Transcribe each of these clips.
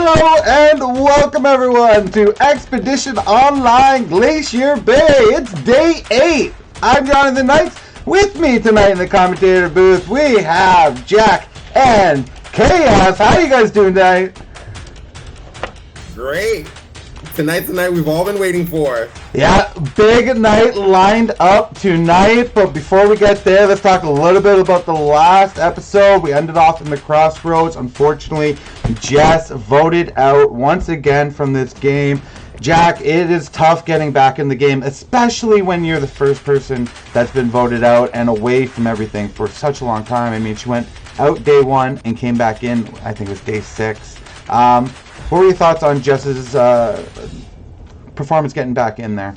Hello and welcome everyone to Expedition Online Glacier Bay. It's day 8. I'm Jonathan Knights. With me tonight in the commentator booth, we have Jack and Chaos. How are you guys doing tonight? Great. Tonight's the night we've all been waiting for. Yeah, big night lined up tonight, but before we get there, let's talk a little bit about the last episode. We ended off in the crossroads. Unfortunately, Jess voted out once again from this game. Jack, it is tough getting back in the game, especially when you're the first person that's been voted out and away from everything for such a long time. I mean, she went out day 1 and came back in, I think it was day 6. What were your thoughts on Jess's performance getting back in there?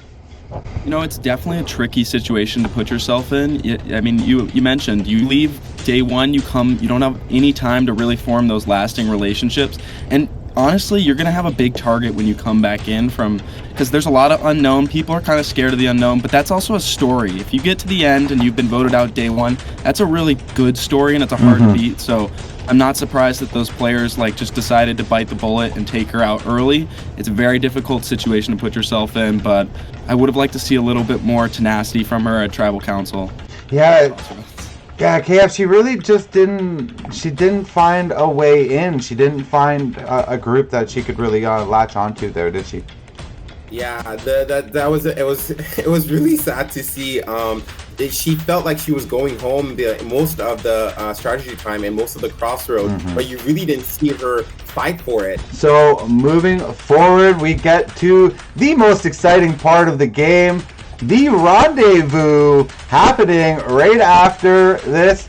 You know, it's definitely a tricky situation to put yourself in. I mean, you mentioned you leave day 1, you don't have any time to really form those lasting relationships. And honestly, you're going to have a big target when you come back in because there's a lot of unknown. People are kind of scared of the unknown, but that's also a story. If you get to the end and you've been voted out day 1, that's a really good story and it's a hard to beat. So I'm not surprised that those players just decided to bite the bullet and take her out early. It's a very difficult situation to put yourself in, but I would have liked to see a little bit more tenacity from her at Tribal Council. Yeah, KF, she really just didn't find a way in. She didn't find a group that she could really latch onto there, did she? Yeah, it was really sad to see. She felt like she was going home most of the strategy time and most of the crossroads, but you really didn't see her fight for it. So moving forward, we get to the most exciting part of the game, the rendezvous happening right after this.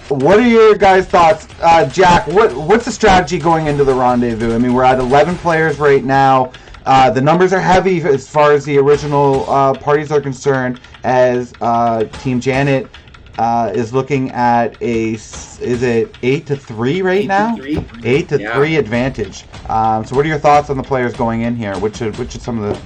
What are your guys' thoughts? Jack, what's the strategy going into the rendezvous? I mean, we're at 11 players right now. The numbers are heavy as far as the original parties are concerned, as Team Janet is looking at is it 8-3 right now? 8-3 advantage. So what are your thoughts on the players going in here? Which should some of the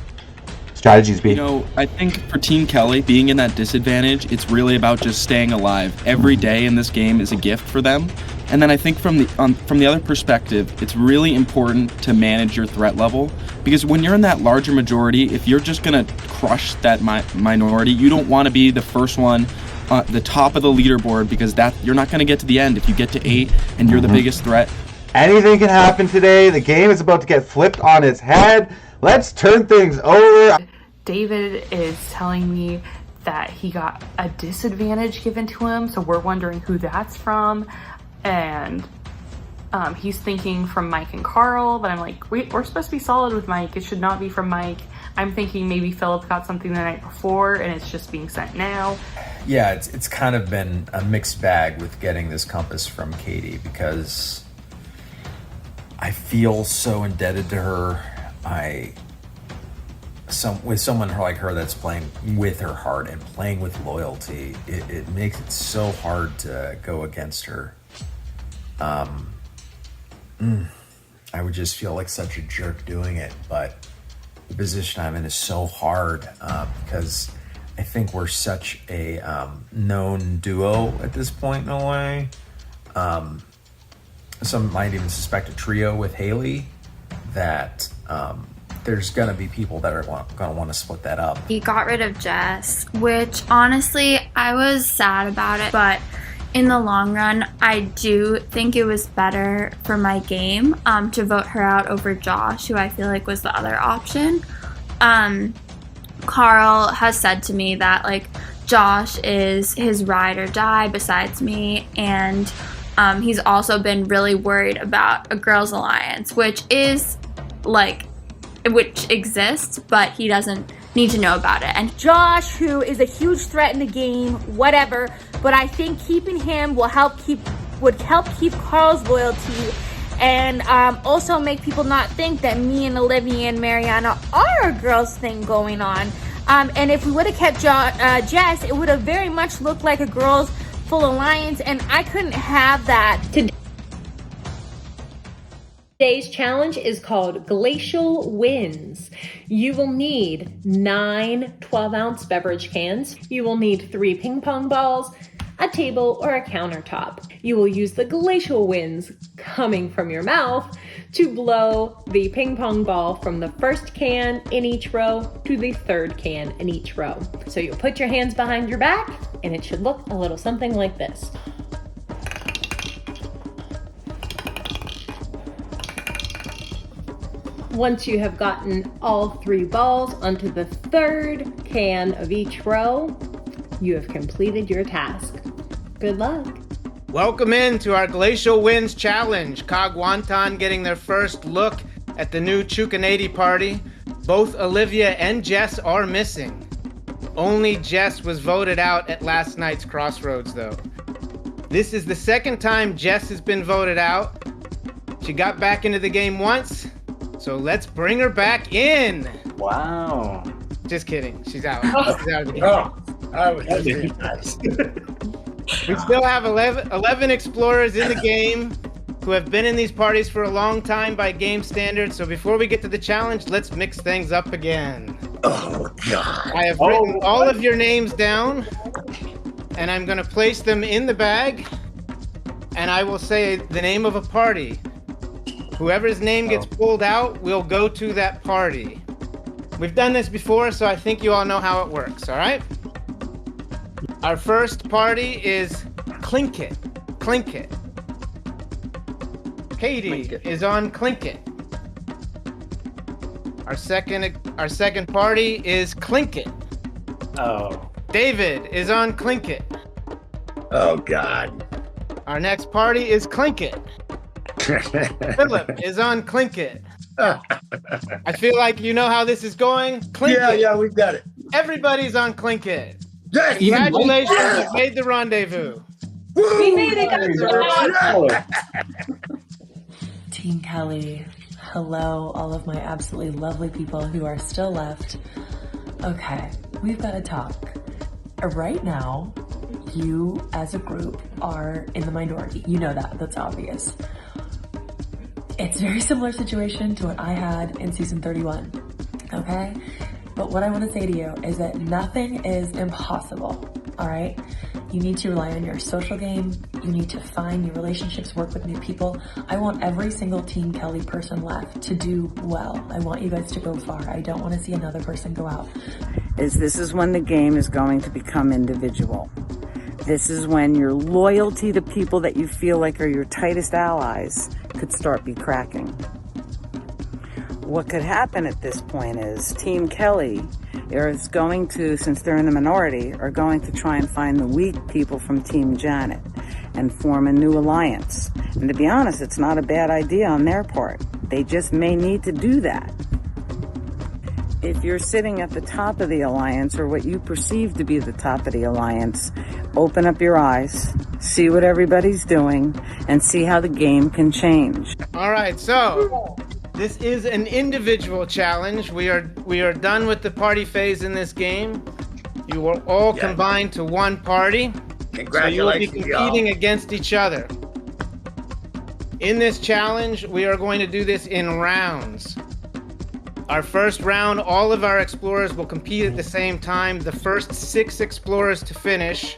strategies be? You know, I think for Team Kelley, being in that disadvantage, it's really about just staying alive. Every day in this game is a gift for them. And then I think from the other perspective, it's really important to manage your threat level, because when you're in that larger majority, if you're just going to crush that minority, you don't want to be the first one at the top of the leaderboard, because you're not going to get to the end if you get to 8 and you're the biggest threat. Anything can happen today. The game is about to get flipped on its head. Let's turn things over. David is telling me that he got a disadvantage given to him, so we're wondering who that's from. And he's thinking from Mike and Carl, but I'm like, we're supposed to be solid with Mike. It should not be from Mike. I'm thinking maybe Philip got something the night before and it's just being sent now. Yeah, it's kind of been a mixed bag with getting this compass from Katie, because I feel so indebted to her. With someone like her that's playing with her heart and playing with loyalty, it makes it so hard to go against her. I would just feel like such a jerk doing it, but the position I'm in is so hard because I think we're such a known duo at this point in a way. Some might even suspect a trio with Haley, that there's going to be people that are going to want to split that up. He got rid of Jess, which honestly, I was sad about it, but in the long run, I do think it was better for my game to vote her out over Josh, who I feel like was the other option. Carl has said to me that Josh is his ride or die besides me, and he's also been really worried about a girls' alliance, which exists, but he doesn't need to know about it. And Josh, who is a huge threat in the game, whatever, but I think keeping him would help keep Carl's loyalty, and also make people not think that me and Olivia and Mariana are a girls thing going on. And if we would have kept Jess, it would have very much looked like a girls full alliance, and I couldn't have that. Today's challenge is called Glacial Wins. You will need 9 12-ounce beverage cans. You will need 3 ping pong balls, a table, or a countertop. You will use the glacial winds coming from your mouth to blow the ping pong ball from the first can in each row to the third can in each row. So you'll put your hands behind your back and it should look a little something like this. Once you have gotten all 3 balls onto the third can of each row, you have completed your task. Good luck. Welcome into our Glacial Winds Challenge. Kagwantan getting their first look at the new Chukanady party. Both Olivia and Jess are missing. Only Jess was voted out at last night's Crossroads, though. This is the second time Jess has been voted out. She got back into the game once, so let's bring her back in. Wow. Just kidding. She's out. She's out of the game. Nice. We still have 11 explorers in the game who have been in these parties for a long time by game standards. So before we get to the challenge, let's mix things up again. Oh, God. I have written all of your names down, and I'm going to place them in the bag, and I will say the name of a party. Whoever's name gets pulled out will go to that party. We've done this before, so I think you all know how it works, all right? Our first party is Clinkit. Clinkit. Katie is on Clinkit. Our second party is Clinkit. Oh. David is on Clinkit. Oh, God. Our next party is Clinkit. Philip is on Clinkit. I feel like you know how this is going. Clinkit. Yeah, we've got it. Everybody's on Clinkit. Yes. Congratulations, you made the rendezvous. We made it, guys. Team Kelley, hello, all of my absolutely lovely people who are still left. Okay, we've got to talk. Right now, you as a group are in the minority. You know that, that's obvious. It's a very similar situation to what I had in season 31, okay? But what I want to say to you is that nothing is impossible, all right? You need to rely on your social game. You need to find new relationships, work with new people. I want every single Team Kelley person left to do well. I want you guys to go far. I don't want to see another person go out. This is when the game is going to become individual. This is when your loyalty to people that you feel like are your tightest allies could start be cracking. What could happen at this point is Team Kelley is going to, since they're in the minority, are going to try and find the weak people from Team Janet and form a new alliance. And to be honest, it's not a bad idea on their part. They just may need to do that. If you're sitting at the top of the alliance, or what you perceive to be the top of the alliance, open up your eyes, see what everybody's doing, and see how the game can change. All right, so this is an individual challenge. We are done with the party phase in this game. You will all combine to one party. Congratulations, so you will be competing against each other. In this challenge, we are going to do this in rounds. Our first round, all of our explorers will compete at the same time. The first 6 explorers to finish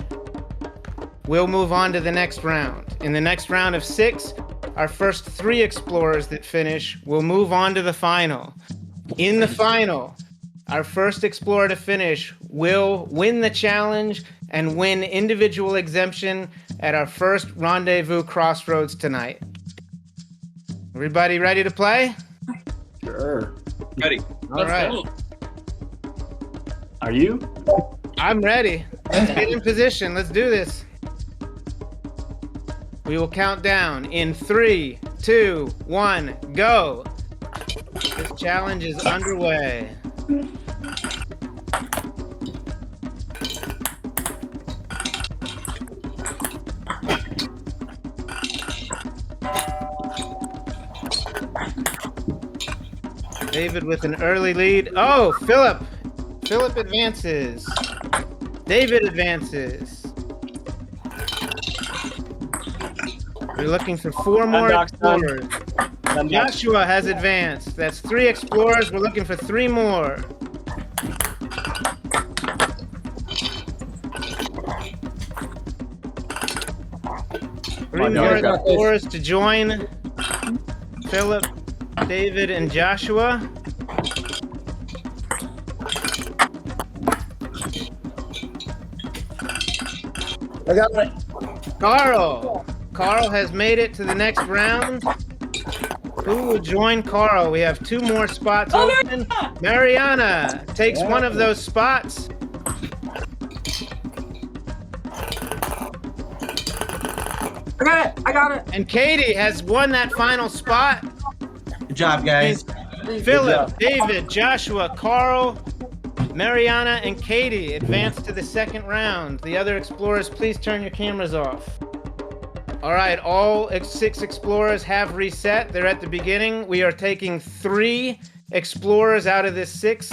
will move on to the next round. In the next round of 6, our first 3 explorers that finish will move on to the final. In the final, our first explorer to finish will win the challenge and win individual exemption at our first rendezvous crossroads tonight. Everybody ready to play? Sure. Ready. All right. Are you? I'm ready. Let's get in position. Let's do this. We will count down in 3, 2, 1, go. This challenge is underway. David with an early lead. Oh, Philip. Philip advances. David advances. We're looking for 4 more explorers. Joshua has advanced. That's 3 explorers. We're looking for 3 more. Three more explorers to join Philip, David, and Joshua. I got it. Carl has made it to the next round. Who will join Carl? We have 2 more spots open. Mariana takes one of those spots. I got it. And Katie has won that final spot. Good job, guys. Philip, David, Joshua, Carl, Mariana, and Katie advance to the second round. The other explorers, please turn your cameras off. All right, all 6 explorers have reset. They're at the beginning. We are taking 3 explorers out of this 6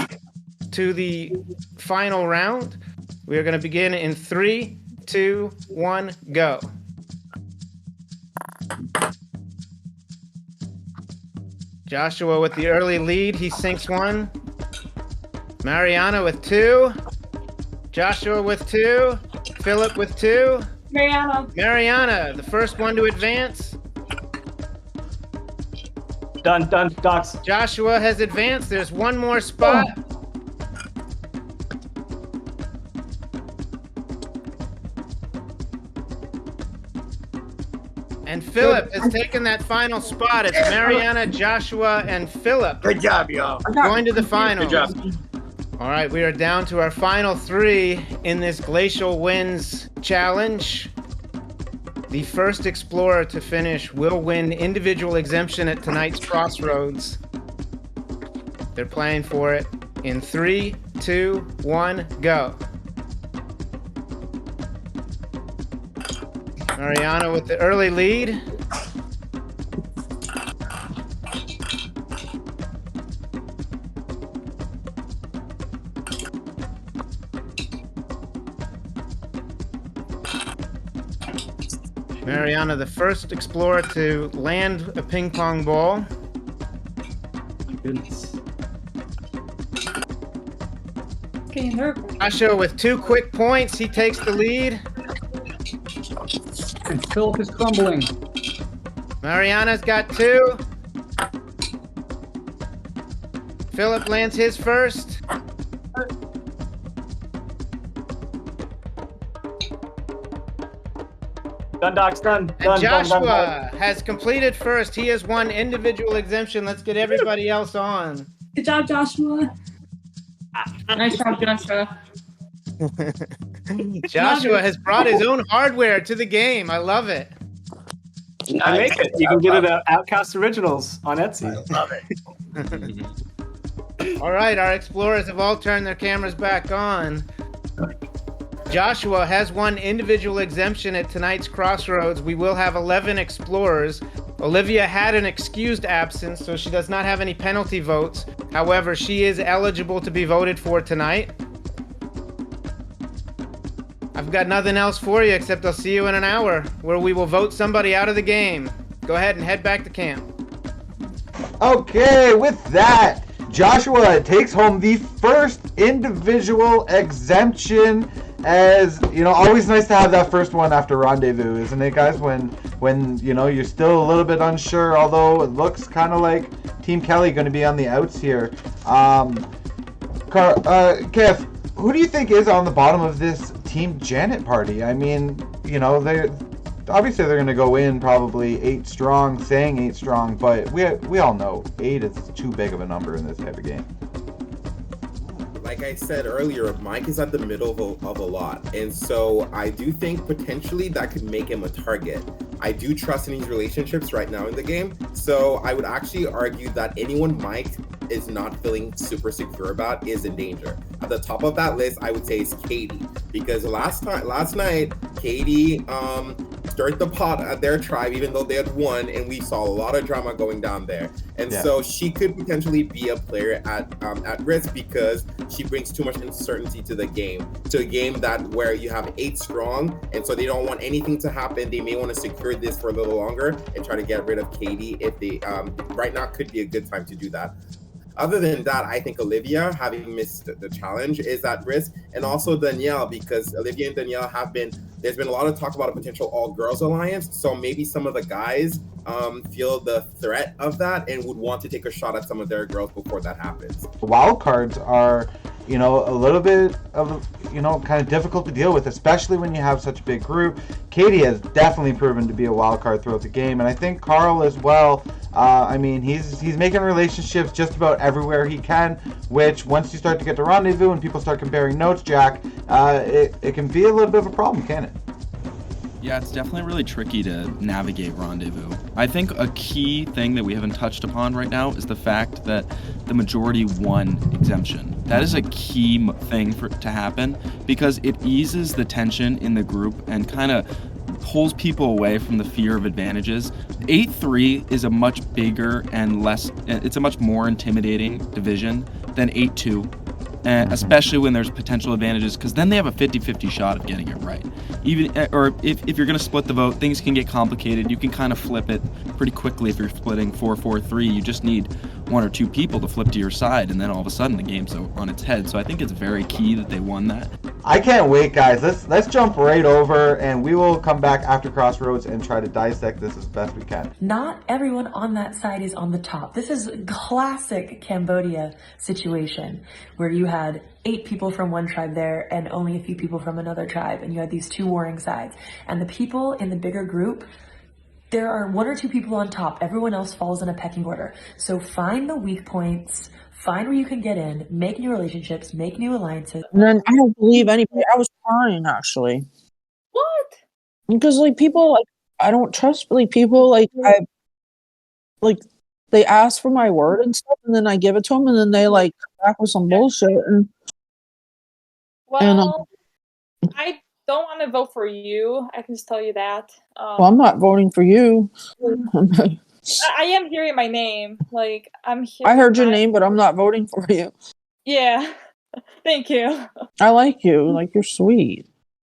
to the final round. We are going to begin in 3, 2, 1, go. Joshua with the early lead. He sinks 1. Mariana with 2. Joshua with 2. Philip with 2. Mariana, the first one to advance. Done, Docs. Joshua has advanced. There's 1 more spot. And Philip has taken that final spot. It's Mariana, Joshua, and Philip. Good job, y'all. Going to the finals. Good job. All right, we are down to our final 3 in this Glacial Wins challenge. The first explorer to finish will win individual exemption at tonight's Crossroads. They're playing for it in 3, 2, 1, go. Mariana with the early lead. Mariana, the first explorer to land a ping pong ball. Goodness. Joshua with 2 quick points. He takes the lead. And Philip is crumbling. Mariana's got 2. Philip lands his first. Done, Docs, done. And Joshua has completed first. He has won individual exemption. Let's get everybody else on. Good job, Joshua. Nice job, Joshua. Joshua has brought his own hardware to the game. I love it. I make it. You can get it at Outcast Originals on Etsy. I love it. All right, our explorers have all turned their cameras back on. Joshua has won individual exemption at tonight's Crossroads. We will have 11 explorers. Olivia had an excused absence, so she does not have any penalty votes. However, she is eligible to be voted for tonight. I've got nothing else for you except I'll see you in an hour where we will vote somebody out of the game. Go ahead and head back to camp. Okay, with that, Joshua takes home the first individual exemption. As you know, always nice to have that first one after rendezvous, isn't it, guys? When you know you're still a little bit unsure, although it looks kind of like Team Kelley going to be on the outs here. Kev, who do you think is on the bottom of this Team Janet party? I mean, you know, they're going to go in probably 8 strong, saying 8 strong, but we all know 8 is too big of a number in this type of game. Like I said earlier, Mike is at the middle of a lot. And so I do think potentially that could make him a target. I do trust in his relationships right now in the game. So I would actually argue that anyone Mike is not feeling super secure about is in danger. At the top of that list, I would say is Katie. Because last night, Katie stirred the pot at their tribe, even though they had won, and we saw a lot of drama going down there. And so she could potentially be a player at risk because she brings too much uncertainty to the game, to a game that where you have 8 strong, and so they don't want anything to happen. They may want to secure this for a little longer and try to get rid of Katie if they right now could be a good time to do that. Other than that, I think Olivia, having missed the challenge, is at risk, and also Danielle, because Olivia and Danielle there's been a lot of talk about a potential all-girls alliance, so maybe some of the guys feel the threat of that and would want to take a shot at some of their girls before that happens. Wild cards are, a little bit of, kind of difficult to deal with, especially when you have such a big group. Katie has definitely proven to be a wild card throughout the game, and I think Carl as well. He's making relationships just about everywhere he can, which once you start to get to rendezvous and people start comparing notes, Jack, it can be a little bit of a problem, can it? Yeah, it's definitely really tricky to navigate rendezvous. I think a key thing that we haven't touched upon right now is the fact that the majority won exemption. That is a key thing to happen because it eases the tension in the group and kind of pulls people away from the fear of advantages. 8-3 is a much bigger and it's a much more intimidating division than 8-2. And especially when there's potential advantages, because then they have a 50-50 shot of getting it right. Or if you're going to split the vote, things can get complicated. You can kind of flip it pretty quickly if you're splitting 4-4-3. You just need one or two people to flip to your side, and then all of a sudden the game's on its head. So I think it's very key that they won that. I can't wait, guys. Let's jump right over, and we will come back after Crossroads and try to dissect this as best we can. Not everyone on that side is on the top. This is a classic Cambodia situation where you had 8 people from one tribe there and only a few people from another tribe, and you had these 2 warring sides. And the people in the bigger group, there are 1 or 2 people on top. Everyone else falls in a pecking order. So find the weak points, find where you can get in, make new relationships, make new alliances. And then I don't believe anybody. I was crying, actually. What? Because, people, I don't trust, people, they ask for my word and stuff, and then I give it to them, and then they, come back with some bullshit. Well, I don't want to vote for you. I can just tell you that. Well, I'm not voting for you. I am hearing my name. I'm here. I heard your name, but I'm not voting for you. Yeah. Thank you. I like you. You're sweet.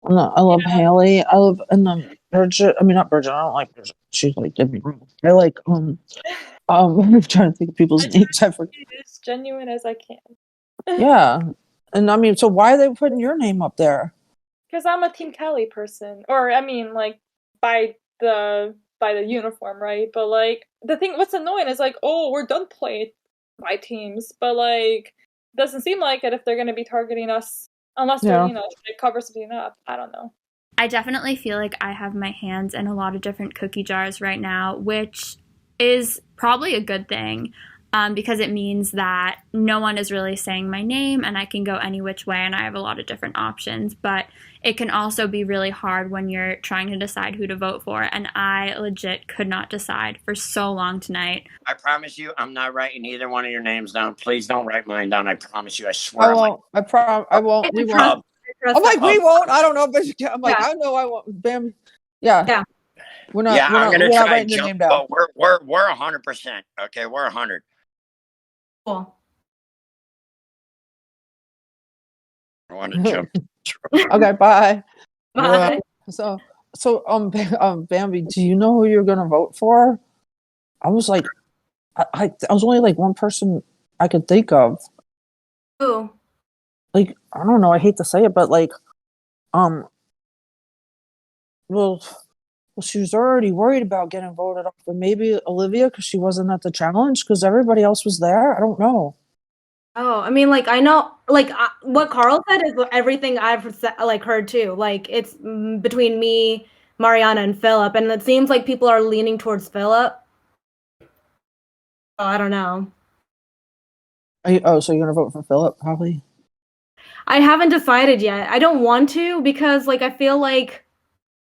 I love Haley. I love, and Bridget. I mean, not Bridget. I don't like Bridget. She's give me room. I like, I'm trying to think of people's names. I forget. As genuine as I can. Yeah. And so why are they putting your name up there? Because I'm a Team Kelley person. Or, by the uniform, right? But, what's annoying is, we're done playing by teams. But, doesn't seem like it if they're going to be targeting us. Unless they're, they cover something up. I don't know. I definitely feel like I have my hands in a lot of different cookie jars right now, which is probably a good thing. Because it means that no one is really saying my name and I can go any which way and I have a lot of different options. But it can also be really hard when you're trying to decide who to vote for. And I legit could not decide for so long tonight. I promise you, I'm not writing either one of your names down. Please don't write mine down. I promise you. I swear. I won't. I won't. We won't. I'm we won't. I don't know, but I'm I know I won't. Bam. Yeah. Yeah. We're not. Yeah, I'm gonna try and jump. Oh, we're 100%. Okay, we're 100. Cool. I want to jump. Okay, bye. Bye. So, Bambi, do you know who you're gonna vote for? I was I was only one person I could think of. Who? I don't know. I hate to say it, but well, she was already worried about getting voted off, but maybe Olivia because she wasn't at the challenge because everybody else was there. I don't know. Oh, I mean, I know, what Carl said is everything I've heard too. It's between me, Mariana, and Philip, and it seems like people are leaning towards Philip. Oh, I don't know. So you're gonna vote for Philip, probably? I haven't decided yet. I don't want to because, I feel like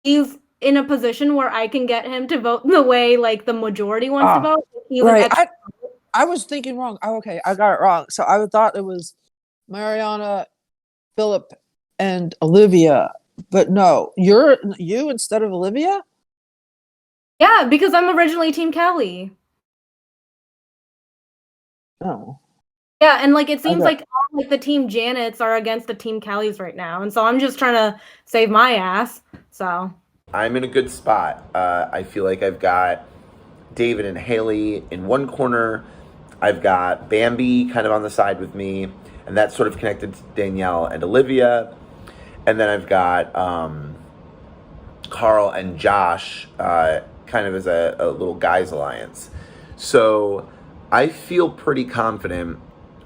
he's in a position where I can get him to vote the way, the majority wants to vote. He's right. I was thinking wrong. Oh, okay, I got it wrong. So I thought it was Mariana, Philip, and Olivia. But no, you instead of Olivia? Yeah, because I'm originally Team Kelley. Oh. Yeah, and it seems like all the Team Janets are against the Team Kelleys right now, and so I'm just trying to save my ass. So I'm in a good spot. I feel like I've got David and Haley in one corner. I've got Bambi kind of on the side with me, and that's sort of connected to Danielle and Olivia. And then I've got Carl and Josh kind of as a little guys alliance. So I feel pretty confident,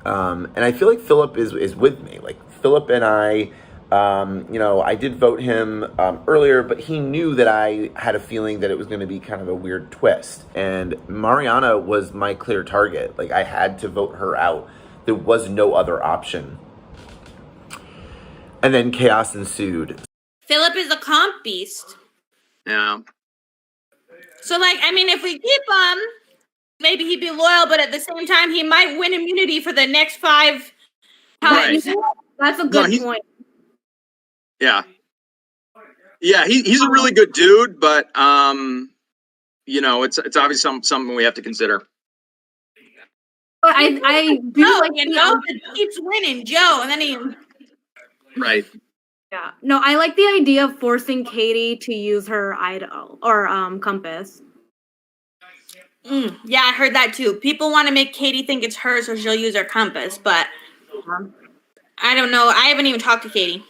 and I feel like Philip is with me. Like Philip and I, I did vote him earlier, but he knew that I had a feeling that it was going to be kind of a weird twist. And Mariana was my clear target. Like I had to vote her out. There was no other option. And then chaos ensued. Philip is a comp beast. Yeah. So, like, I mean, if we keep him, maybe he'd be loyal, but at the same time, he might win immunity for the next 5 times. Right. That's a good point. Yeah. Yeah, he's a really good dude, but it's obviously something we have to consider. I do like Joe keeps winning, Joe, and then he. Right. Yeah. No, I like the idea of forcing Katie to use her idol or compass. Yeah, I heard that too. People want to make Katie think it's her, so she'll use her compass, but I don't know. I haven't even talked to Katie.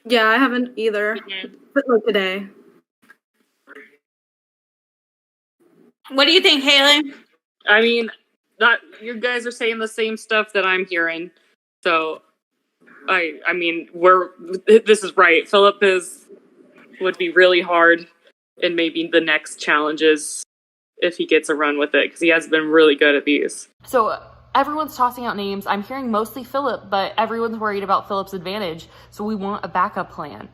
Yeah, I haven't either. But like today. What do you think, Haley? I mean, you guys are saying the same stuff that I'm hearing. So, I mean, this is right. Philip would be really hard in maybe the next challenges if he gets a run with it, because he has been really good at these. So everyone's tossing out names. I'm hearing mostly Philip, but everyone's worried about Philip's advantage, so we want a backup plan.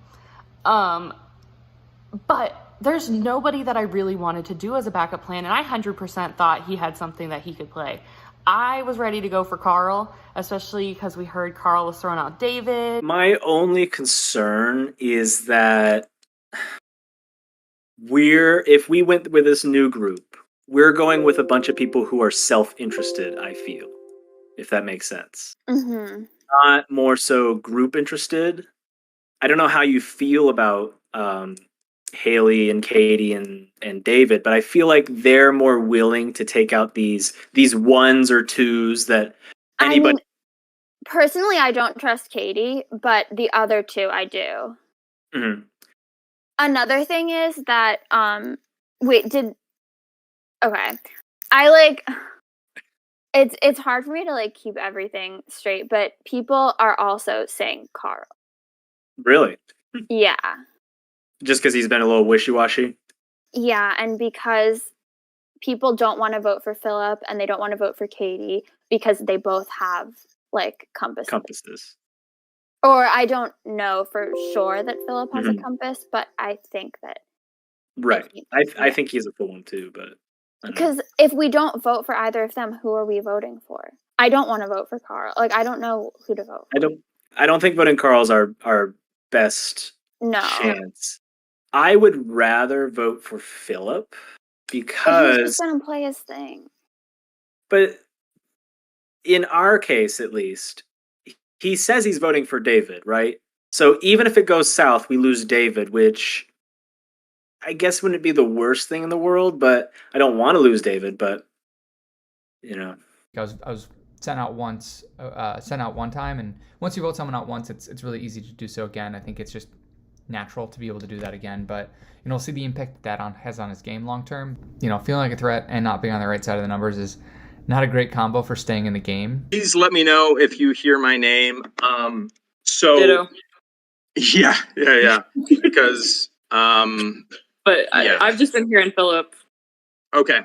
But there's nobody that I really wanted to do as a backup plan, and I 100% thought he had something that he could play. I was ready to go for Carl, especially because we heard Carl was throwing out David. My only concern is that if we went with this new group, we're going with a bunch of people who are self-interested, I feel, if that makes sense. Mm-hmm. Not more so group interested. I don't know how you feel about Haley and Katie and David, but I feel like they're more willing to take out these ones or twos that anybody. I mean, personally, I don't trust Katie, but the other two I do. Mm-hmm. Another thing is that it's hard for me to like keep everything straight, but people are also saying Carl. Really? Yeah. Just because he's been a little wishy-washy? Yeah, and because people don't want to vote for Philip and they don't want to vote for Katie because they both have like compasses. Or I don't know for sure that Philip has a compass, but I think that. Right. I think he's a full one too, but. Because if we don't vote for either of them, who are we voting for? I don't want to vote for Carl. Like, I don't know who to vote for. I don't think voting Carl's our best chance. I would rather vote for Philip because he's just gonna play his thing. But in our case, at least, he says he's voting for David, right? So even if it goes south, we lose David, which I guess wouldn't be the worst thing in the world, but I don't want to lose David, but I was sent out one time, and once you vote someone out once, it's really easy to do so again. I think it's just natural to be able to do that again, but we'll see the impact that has on his game long term. Feeling like a threat and not being on the right side of the numbers is not a great combo for staying in the game. Please let me know if you hear my name. Ditto. Yeah. Because but I've just been hearing Philip. Okay.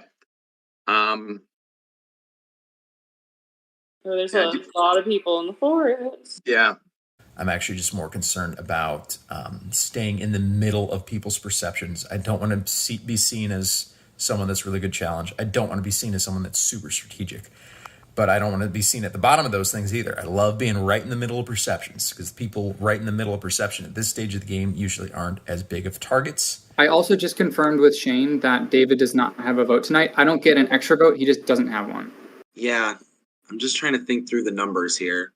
There's a lot of people in the forest. Yeah. I'm actually just more concerned about staying in the middle of people's perceptions. I don't want to be seen as someone that's really good challenge. I don't want to be seen as someone that's super strategic. But I don't want to be seen at the bottom of those things either. I love being right in the middle of perceptions because people right in the middle of perception at this stage of the game usually aren't as big of targets. I also just confirmed with Shane that David does not have a vote tonight. I don't get an extra vote. He just doesn't have one. Yeah, I'm just trying to think through the numbers here.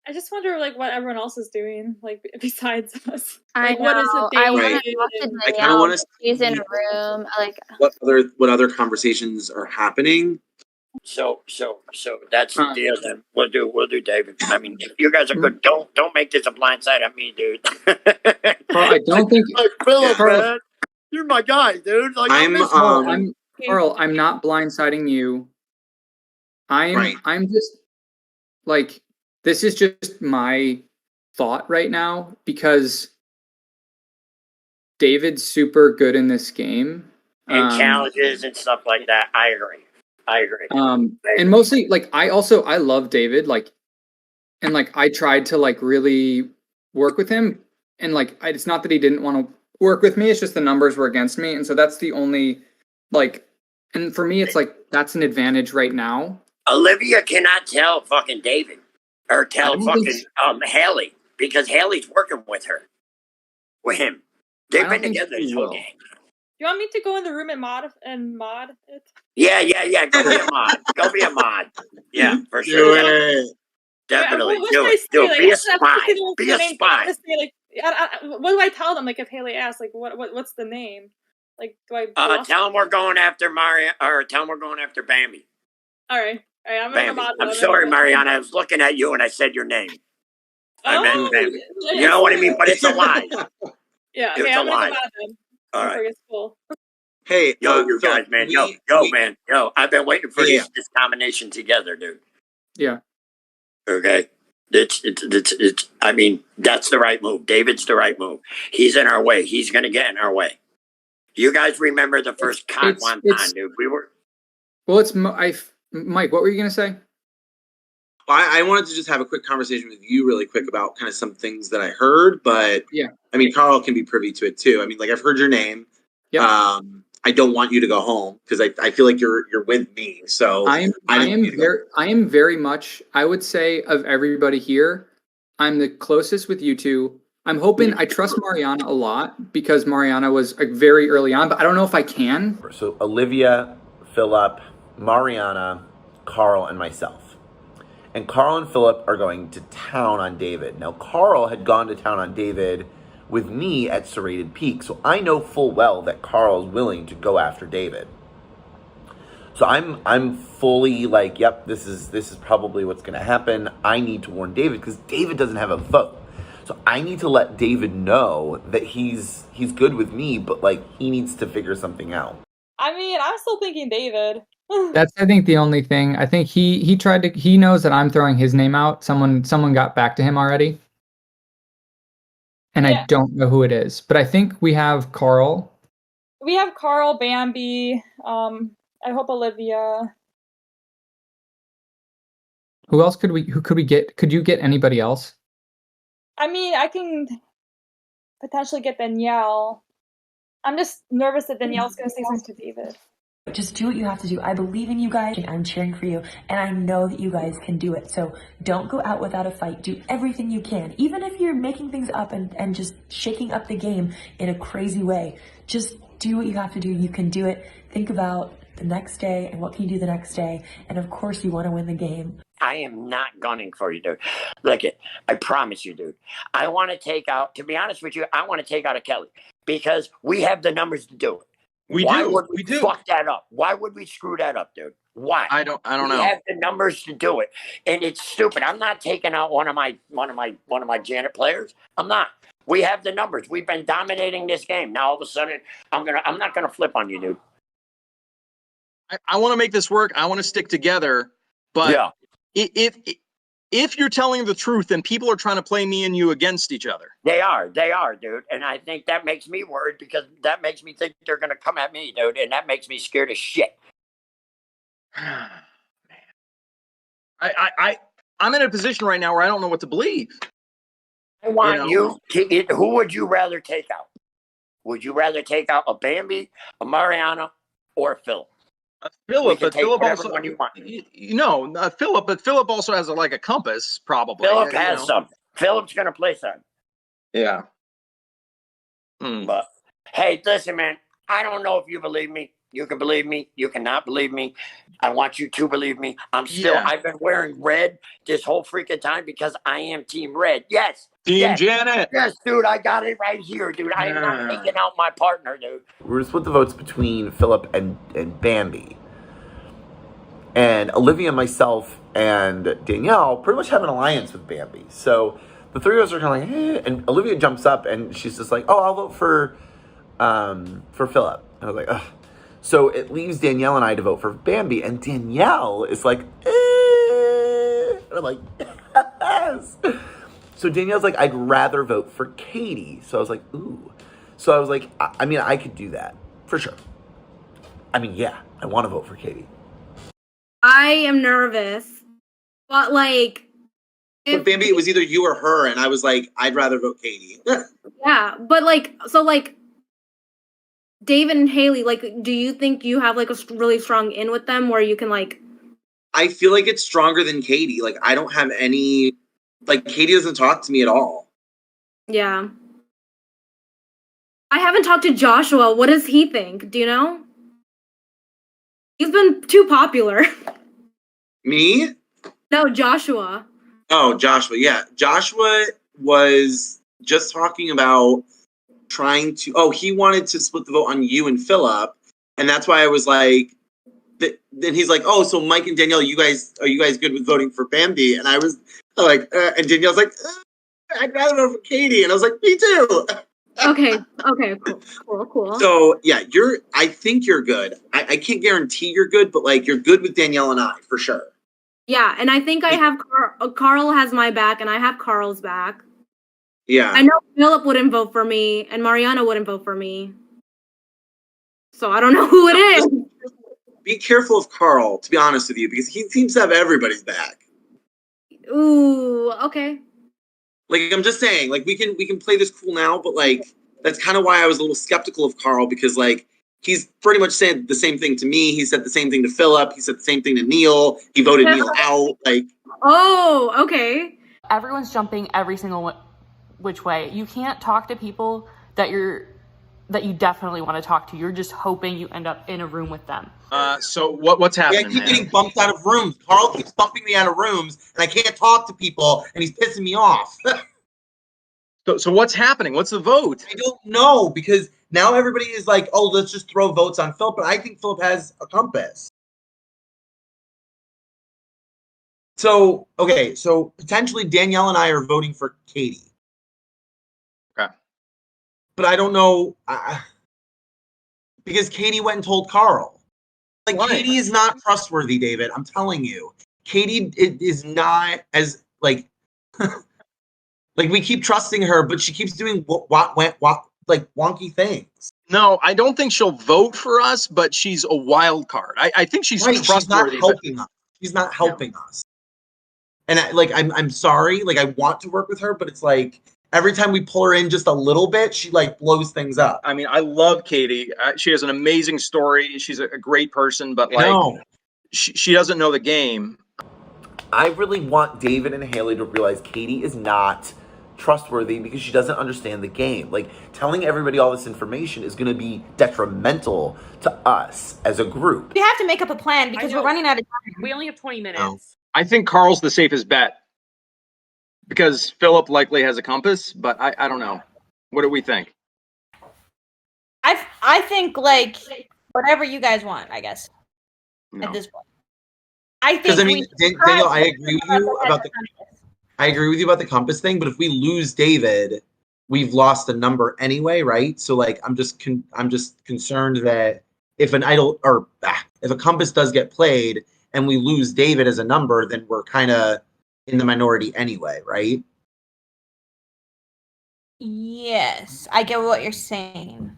I just wonder, what everyone else is doing, besides us. I What is know. it they I want do? to talk to I kind of Danielle. want to She's in a room. what other conversations are happening. So that's the deal. Then we'll do David. I mean, if you guys are good, don't make this a blindside on me, dude. Carl, I don't think Philip, Carl, man, you're my guy, dude. Like, Carl, I'm not blindsiding you. I'm just like, this is just my thought right now because David's super good in this game. And challenges and stuff like that. I agree. And mostly, like, I love David, like, and like I tried to like really work with him, and like it's not that he didn't want to work with me, it's just the numbers were against me, and so that's the only, like, and for me it's like that's an advantage right now. Olivia cannot tell fucking David or tell fucking Haley because Haley's working with him. They've been together this whole game. You want me to go in the room and mod it? Yeah. Go be a mod. Go be a mod. Yeah, for sure. Definitely. Do it. Be a spy. Be a spy. What do I tell them? Like, if Haley asks, like, what's the name? Like, do I? Tell them we're going after Maria, or tell them we're going after Bambi. All right. I'm Bambi. I'm sorry, Mariana. I was looking at you and I said your name. I meant Bambi. You know what I mean? But it's a lie. Yeah. Okay. It's I'm a gonna lie. go mod them. All right. It's cool. Hey, you guys, man. Man. I've been waiting for this combination together, dude. Yeah. Okay. It's. I mean, that's the right move. David's the right move. He's in our way. He's gonna get in our way. You guys remember the first con one time, dude? We were. Well, Mike. What were you gonna say? I wanted to just have a quick conversation with you really quick about kind of some things that I heard, but yeah, I mean, Carl can be privy to it too. I mean, like, I've heard your name. Yeah. I don't want you to go home because I feel like you're with me. So I am very much, I would say, of everybody here, I'm the closest with you two. I'm hoping, I trust Mariana a lot because Mariana was like very early on, but I don't know if I can. So Olivia, Philip, Mariana, Carl, and myself. And Carl and Philip are going to town on David. Now, Carl had gone to town on David with me at Serrated Peak, so I know full well that Carl is willing to go after David. So I'm fully like, yep, this is probably what's going to happen. I need to warn David because David doesn't have a vote. So I need to let David know that he's good with me, but like he needs to figure something out. I mean, I'm still thinking David. That's, I think, the only thing. I think he knows that I'm throwing his name out. Someone got back to him already. And I don't know who it is, but I think we have Carl. We have Carl, Bambi. I hope Olivia. Who else could we get? Could you get anybody else? I mean, I can potentially get Danielle. I'm just nervous that Danielle's going to say something to David. Just do what you have to do. I believe in you guys, and I'm cheering for you, and I know that you guys can do it. So don't go out without a fight. Do everything you can. Even if you're making things up and just shaking up the game in a crazy way, just do what you have to do. You can do it. Think about the next day and what can you do the next day. And of course, you want to win the game. I am not gunning for you, dude. Look it, I promise you, dude. I want to take out, to be honest with you, I want to take out a Kelley because we have the numbers to do it. Why would we fuck that up? Why would we screw that up, dude? Why? I don't know. We have the numbers to do it, and it's stupid. I'm not taking out one of my Janet players. I'm not. We have the numbers. We've been dominating this game. Now all of a sudden, I'm not gonna flip on you, dude. I want to make this work. I want to stick together. But if you're telling the truth, then people are trying to play me and you against each other. They are, dude. And I think that makes me worried because that makes me think they're going to come at me, dude. And that makes me scared as shit. Man. I'm in a position right now where I don't know what to believe. I want you to, who would you rather take out? Would you rather take out a Bambi, a Mariana, or a Phil? Philip, but Philip also, Philip, but Philip also has a compass, probably. Philip has some. Philip's gonna play some. Yeah. But hey, listen, man. I don't know if you believe me. You can believe me. You cannot believe me. I want you to believe me. I've been wearing red this whole freaking time because I am Team Red. Yes. Team Janet. Yes, dude. I got it right here, dude. I am not taking out my partner, dude. We're going to split the votes between Philip and Bambi. And Olivia, myself, and Danielle pretty much have an alliance with Bambi. So the three of us are kind of like, eh. And Olivia jumps up and she's just like, oh, I'll vote for Philip. And I was like, ugh. So it leaves Danielle and I to vote for Bambi. And Danielle is like, eh. And I'm like, yes. So Danielle's like, I'd rather vote for Katie. So I was like, ooh. So I was like, I mean, I could do that for sure. I mean, yeah, I want to vote for Katie. I am nervous, but like, But Bambi, it was either you or her, and I was like, I'd rather vote Katie. yeah, but like, so like, David and Haley, like, do you think you have like a really strong in with them where you can like? I feel like it's stronger than Katie. Like, I don't have any. Like, Katie doesn't talk to me at all. Yeah. I haven't talked to Joshua. What does he think? Do you know? He's been too popular. Me? No, Joshua. Oh, Joshua. Yeah. Joshua was just talking about trying to. Oh, he wanted to split the vote on you and Philip. And that's why I was like. Then he's like, oh, so Mike and Danielle, are you guys good with voting for Bambi? And I was like, and Danielle's like, I'd rather vote for Katie. And I was like, me too. Okay, cool. So yeah, I think you're good. I can't guarantee you're good, but like you're good with Danielle and I for sure. Yeah, and I think I have Carl has my back, and I have Carl's back. Yeah. I know Philip wouldn't vote for me, and Mariana wouldn't vote for me. So I don't know who it is. Be careful of Carl, to be honest with you, because he seems to have everybody's back. Ooh, okay. Like, I'm just saying, like, we can play this cool now, but like that's kind of why I was a little skeptical of Carl, because like he's pretty much said the same thing to me. He said the same thing to Philip. He said the same thing to Neil. He voted Neil out. Like, oh, okay. Everyone's jumping every single which way. You can't talk to people that you definitely want to talk to. You're just hoping you end up in a room with them. So what's happening? I keep getting bumped out of rooms. Carl keeps bumping me out of rooms, and I can't talk to people, and he's pissing me off. So what's happening? What's the vote? I don't know, because now everybody is like, oh, let's just throw votes on Philip, but I think Philip has a compass. So, okay, so potentially Danielle and I are voting for Katie. Okay. But I don't know, because Katie went and told Carl. Like, why? Katie is not trustworthy, David. I'm telling you. Katie is not as, like, like, we keep trusting her, but she keeps doing like wonky things. No, I don't think she'll vote for us, but she's a wild card. I think she's trustworthy. She's not helping us. She's not helping us. And I'm sorry. Like, I want to work with her, but it's like every time we pull her in just a little bit, she like blows things up. I mean, I love Katie. She has an amazing story. She's a great person, but like, she doesn't know the game. I really want David and Haley to realize Katie is not trustworthy because she doesn't understand the game. Like, telling everybody all this information is going to be detrimental to us as a group. We have to make up a plan because we're running out of time. We only have 20 minutes. Oh. I think Carl's the safest bet because Philip likely has a compass, but I don't know. What do we think? I think like whatever you guys want, I guess. No. At this point. I think because I mean, Daniel, I agree with you about the compass thing, but if we lose David, we've lost a number anyway, right? So like, I'm just concerned that if if a compass does get played and we lose David as a number, then we're kind of in the minority anyway, right? Yes, I get what you're saying.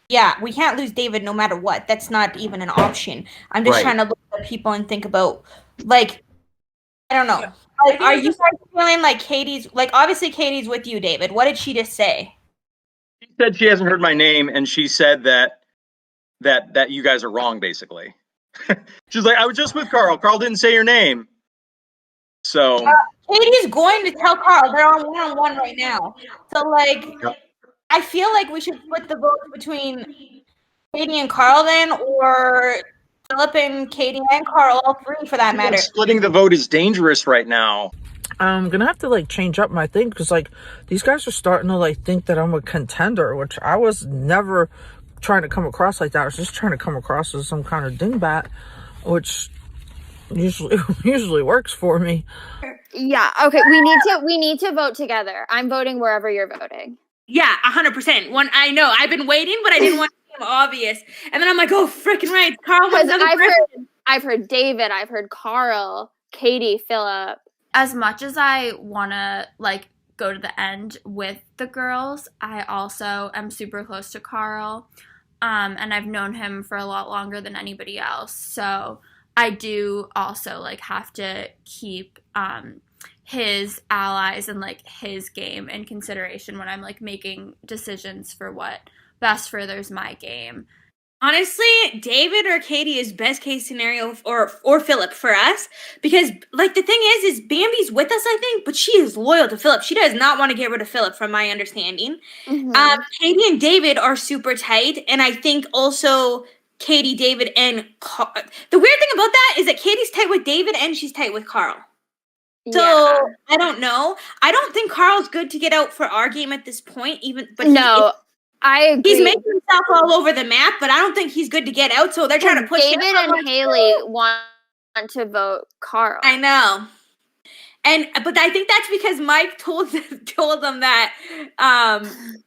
Yeah, we can't lose David no matter what. That's not even an option. I'm just trying to look at people and think about, like, I don't know. Like, are you guys feeling like Katie's, like, obviously Katie's with you, David. What did she just say? She said she hasn't heard my name, and she said that you guys are wrong, basically. She's like, I was just with Carl. Carl didn't say your name. So Katie's going to tell Carl. They're on one-on-one right now. So, like, I feel like we should split the vote between Katie and Carl then, or Philip and Katie and Carl, all three for that matter. Splitting the vote is dangerous right now. I'm gonna have to like change up my thing because like these guys are starting to like think that I'm a contender, which I was never trying to come across like that. I was just trying to come across as some kind of dingbat. which usually works for me. Yeah. Okay. We need to vote together. I'm voting wherever you're voting. Yeah, 100%. One, I know. I've been waiting, but I didn't want to be obvious. And then I'm like, oh, freaking right. Carl was another person. I've heard David. I've heard Carl, Katie, Philip. As much as I want to like go to the end with the girls, I also am super close to Carl. And I've known him for a lot longer than anybody else. So I do also like have to keep his allies and like his game in consideration when I'm like making decisions for what best furthers my game. Honestly, David or Katie is best case scenario or Philip for us, because like the thing is Bambi's with us, I think, but she is loyal to Philip. She does not want to get rid of Philip, from my understanding. Mm-hmm. Katie and David are super tight, and I think also Katie, David, and the weird thing about that is that Katie's tight with David and she's tight with Carl. So Yeah. I don't know. I don't think Carl's good to get out for our game at this point. I agree. He's making himself all over the map, but I don't think he's good to get out. So they're trying to push David him out. and Haley want to vote Carl. I know. But I think that's because Mike told them that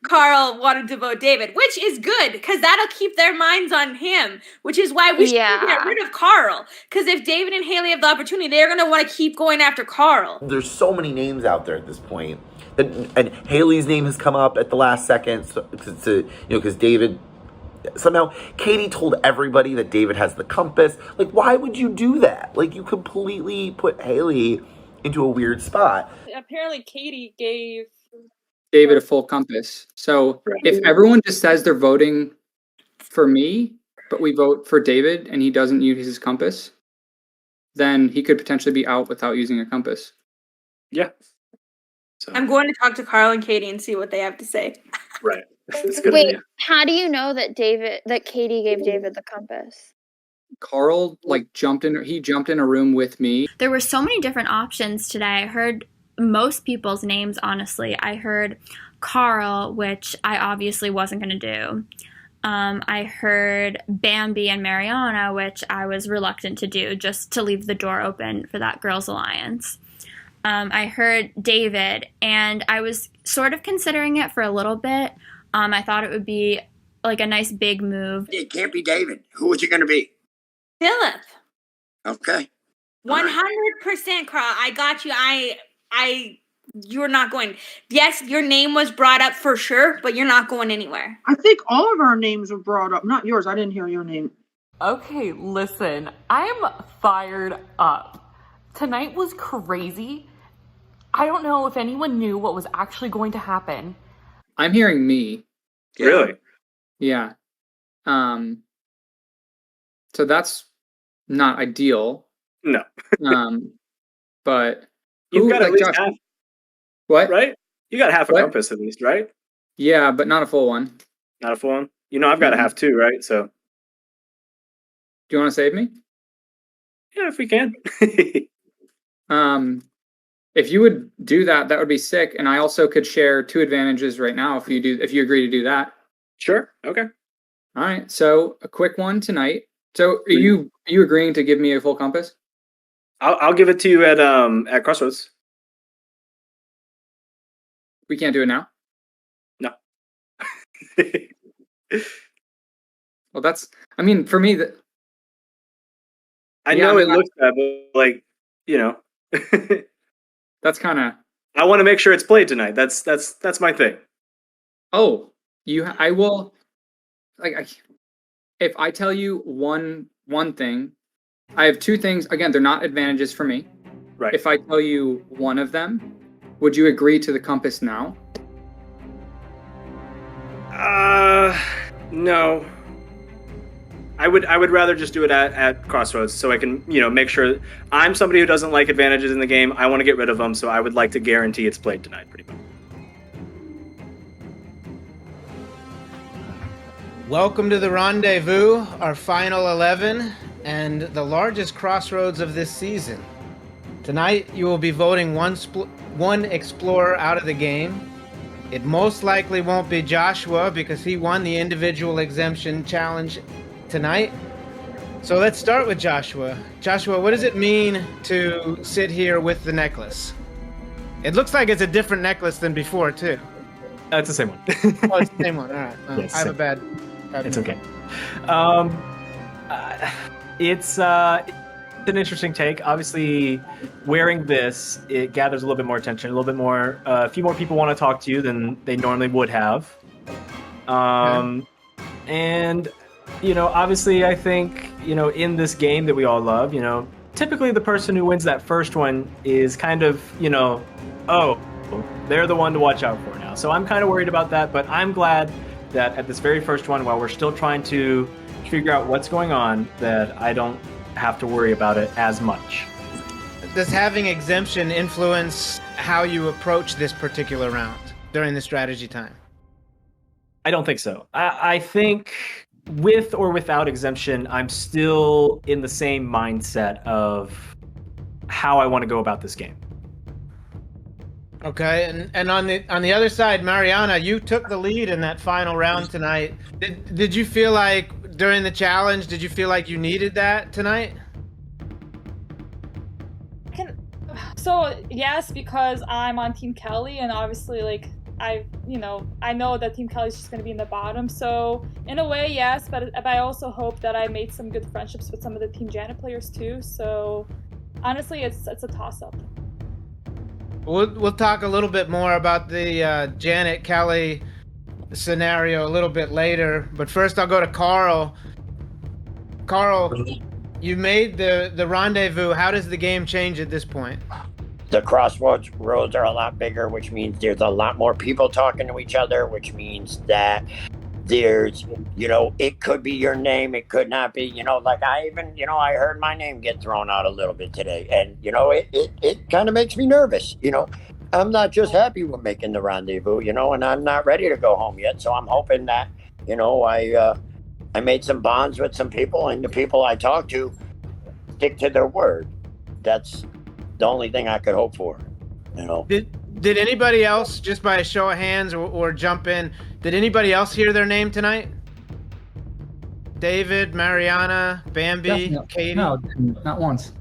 Carl wanted to vote David, which is good because that'll keep their minds on him, which is why we should get rid of Carl. Because if David and Haley have the opportunity, they're going to want to keep going after Carl. There's so many names out there at this point. And Haley's name has come up at the last second because David... Somehow, Katie told everybody that David has the compass. Like, why would you do that? Like, you completely put Haley into a weird spot. Apparently, Katie gave David a full compass. So if everyone just says they're voting for me, but we vote for David and he doesn't use his compass, then he could potentially be out without using a compass. Yeah. I'm going to talk to Carl and Katie and see what they have to say. Right. That's a good Wait, idea. how do you know that Katie gave David the compass? Carl jumped in a room with me. There were so many different options today. I heard most people's names, honestly. I heard Carl, which I obviously wasn't going to do. I heard Bambi and Mariana, which I was reluctant to do, just to leave the door open for that girls' alliance. I heard David, and I was sort of considering it for a little bit. I thought it would be like a nice big move. It can't be David. Who is it going to be? Philip. Okay. 100%, Carl. I got you. You're not going. Yes, your name was brought up for sure, but you're not going anywhere. I think all of our names were brought up. Not yours. I didn't hear your name. Okay, listen. I'm fired up. Tonight was crazy. I don't know if anyone knew what was actually going to happen. I'm hearing me. Really? Yeah. So that's not ideal. No. But you've got at least Josh, half. What? Right? You got half a compass at least, right? Yeah, but not a full one. Not a full one? You know I've got a half too, right? So do you want to save me? Yeah, if we can. If you would do that, that would be sick. And I also could share 2 advantages right now if you agree to do that. Sure. Okay. All right. So a quick one tonight. So are you agreeing to give me a full compass? I'll give it to you at Crossroads. We can't do it now? No. Well, for me that I know it looks bad, but that's kind of. I want to make sure it's played tonight. That's my thing. Oh, I will. If I tell you one thing, I have 2 things. Again, they're not advantages for me. Right. If I tell you one of them, would you agree to the compass now? No. I would rather just do it at Crossroads so I can, make sure I'm somebody who doesn't like advantages in the game. I want to get rid of them, so I would like to guarantee it's played tonight, pretty much. Welcome to the rendezvous, our final 11, and the largest crossroads of this season. Tonight, you will be voting one explorer out of the game. It most likely won't be Joshua because he won the individual exemption challenge tonight. So let's start with Joshua. Joshua, what does it mean to sit here with the necklace? It looks like it's a different necklace than before, too. It's the same one. Oh, it's the same one. All right. Yes, I have a bad It's memory. okay. It's an interesting take. Obviously, wearing this, it gathers a little bit more attention, a little bit more. A few more people want to talk to you than they normally would have. And obviously, I think in this game that we all love, typically the person who wins that first one is kind of oh, they're the one to watch out for now. So I'm kind of worried about that, but I'm glad that at this very first one, while we're still trying to figure out what's going on, that I don't have to worry about it as much. Does having exemption influence how you approach this particular round during the strategy time? I don't think so. I think with or without exemption, I'm still in the same mindset of how I want to go about this game. Okay, and on the other side, Mariana, you took the lead in that final round tonight. Did you feel like during the challenge, did you feel like you needed that tonight? So yes, because I'm on Team Kelley, and obviously, like I know that Team Kelly's just gonna be in the bottom. So in a way, yes, but I also hope that I made some good friendships with some of the Team Janet players too. So honestly, it's a toss-up. We'll talk a little bit more about the Janet Kelley scenario a little bit later, but first I'll go to Carl. Carl, you made the rendezvous. How does the game change at this point? The crossroads are a lot bigger, which means there's a lot more people talking to each other, which means that there's, it could be your name, it could not be, like I even, I heard my name get thrown out a little bit today, and, it kind of makes me nervous, I'm not just happy with making the rendezvous, and I'm not ready to go home yet, so I'm hoping that, I made some bonds with some people, and the people I talk to stick to their word. That's the only thing I could hope for, Did anybody else, just by a show of hands or jump in, did anybody else hear their name tonight? David, Mariana, Bambi, Katie? No, not once.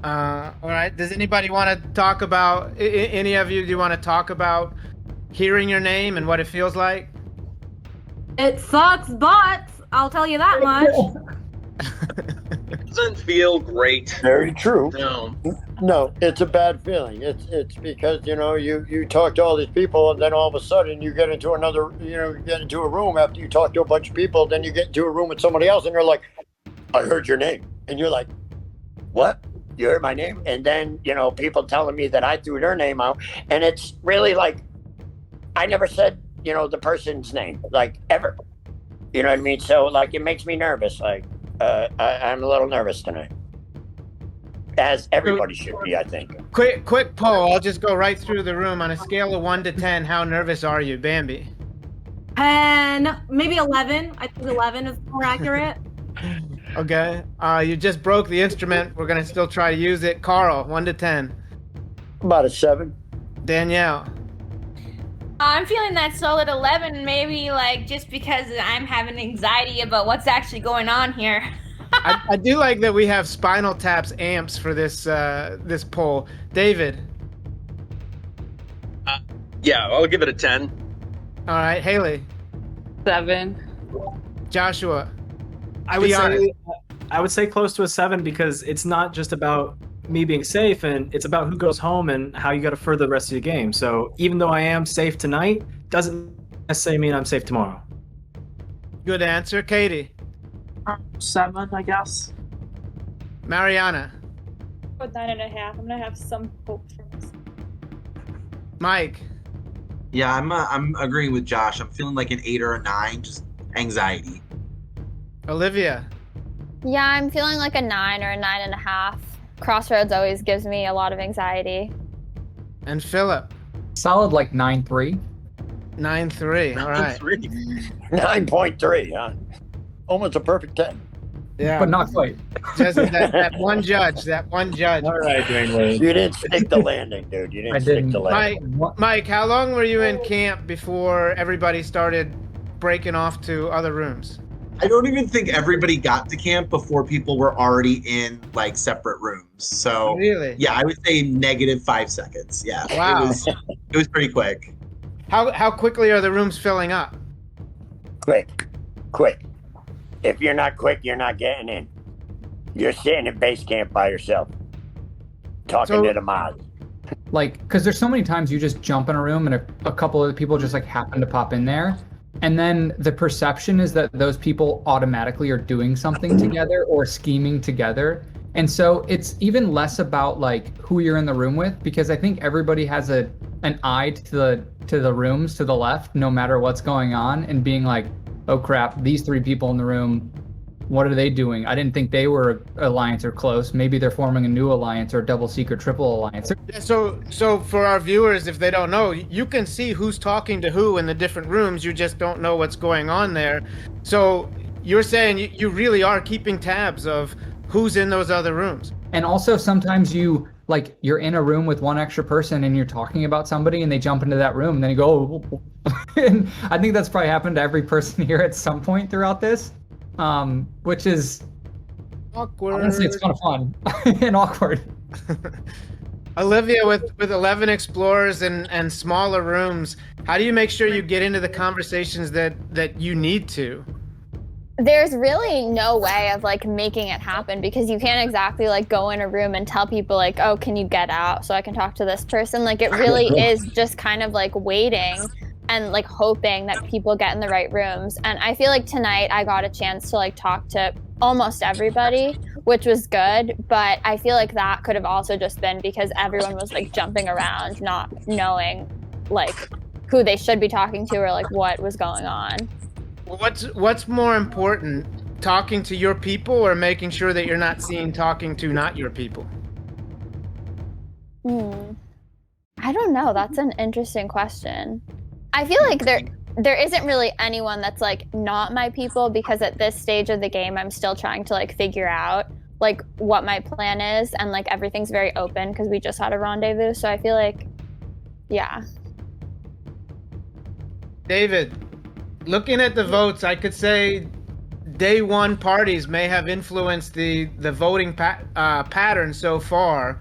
All right. Does anybody want to talk about, any of you, do you want to talk about hearing your name and what it feels like? It sucks butts, I'll tell you that much. Doesn't feel great. Very true. No, it's a bad feeling. It's because you talk to all these people, and then all of a sudden you get into a room after you talk to a bunch of people. Then you get into a room with somebody else, and they're like, "I heard your name," and you're like, "What? You heard my name?" And then people telling me that I threw their name out, and it's really like I never said the person's name, like, ever. You know what I mean? So like it makes me nervous. Like I'm a little nervous tonight. As everybody should be, I think. Quick poll. I'll just go right through the room. On a scale of 1 to 10, how nervous are you, Bambi? 10, maybe 11. I think 11 is more accurate. Okay. You just broke the instrument. We're gonna still try to use it. Carl, 1 to 10. About a 7. Danielle. I'm feeling that solid 11, maybe like just because I'm having anxiety about what's actually going on here. I do like that we have Spinal Tap's amps for this this poll. David. Yeah, I'll give it a 10. All right, Haley. 7. Joshua. I would say close to a 7 because it's not just about me being safe, and it's about who goes home and how you got to further the rest of your game. So even though I am safe tonight, doesn't necessarily mean I'm safe tomorrow. Good answer, Katie. 7, I guess. Mariana. About 9.5. I'm gonna have some hope for this. Mike. Yeah, I'm agreeing with Josh. I'm feeling like an 8 or a 9, just anxiety. Olivia. Yeah, I'm feeling like a 9 or a 9.5. Crossroads always gives me a lot of anxiety. And Philip. Solid like 9.3. 9.3. All right. 9.3. Huh? Almost a perfect 10. Yeah, but not quite. Just that one judge. That one judge. All right, Dwayne Wade. You didn't stick the landing, dude. You didn't stick the landing. Mike, how long were you in camp before everybody started breaking off to other rooms? I don't even think everybody got to camp before people were already in like separate rooms. So Really? yeah, I would say -5 seconds. Yeah. Wow. It was pretty quick. How quickly are the rooms filling up? Quick. If you're not quick, you're not getting in. You're sitting at base camp by yourself, talking to the mods. Like, because there's so many times you just jump in a room and a couple of people just like happen to pop in there. And then the perception is that those people automatically are doing something together or scheming together. And so it's even less about like who you're in the room with, because I think everybody has an eye to the rooms to the left, no matter what's going on, and being like, oh crap, these 3 people in the room, what are they doing? I didn't think they were alliance or close. Maybe they're forming a new alliance or double secret triple alliance. So for our viewers, if they don't know, you can see who's talking to who in the different rooms. You just don't know what's going on there. So you're saying you really are keeping tabs of who's in those other rooms. And also sometimes you're in a room with one extra person and you're talking about somebody and they jump into that room and then you go, oh. And I think that's probably happened to every person here at some point throughout this. Which is awkward. Honestly, it's kind of fun and awkward. Olivia, with 11 explorers and smaller rooms, how do you make sure you get into the conversations that you need to? There's really no way of like making it happen, because you can't exactly like go in a room and tell people like, oh, can you get out so I can talk to this person? Like, it really is just kind of like waiting and like hoping that people get in the right rooms. And I feel like tonight I got a chance to like talk to almost everybody, which was good, but I feel like that could have also just been because everyone was like jumping around, not knowing like who they should be talking to or like what was going on. What's more important, talking to your people or making sure that you're not seen talking to not your people? I don't know. That's an interesting question. I feel like there isn't really anyone that's like not my people, because at this stage of the game I'm still trying to like figure out like what my plan is, and like everything's very open because we just had a rendezvous. So I feel like, yeah. David, looking at the votes, I could say day one parties may have influenced the voting pattern so far,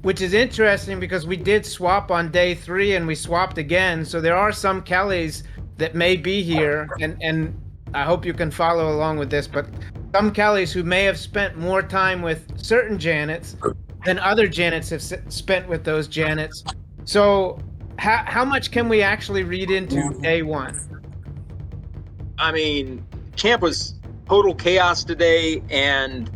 which is interesting because we did swap on day 3 and we swapped again. So there are some Kellys that may be here, and I hope you can follow along with this, but some Kellys who may have spent more time with certain Janets than other Janets have spent with those Janets. So how much can we actually read into day 1? I mean, camp was total chaos today, and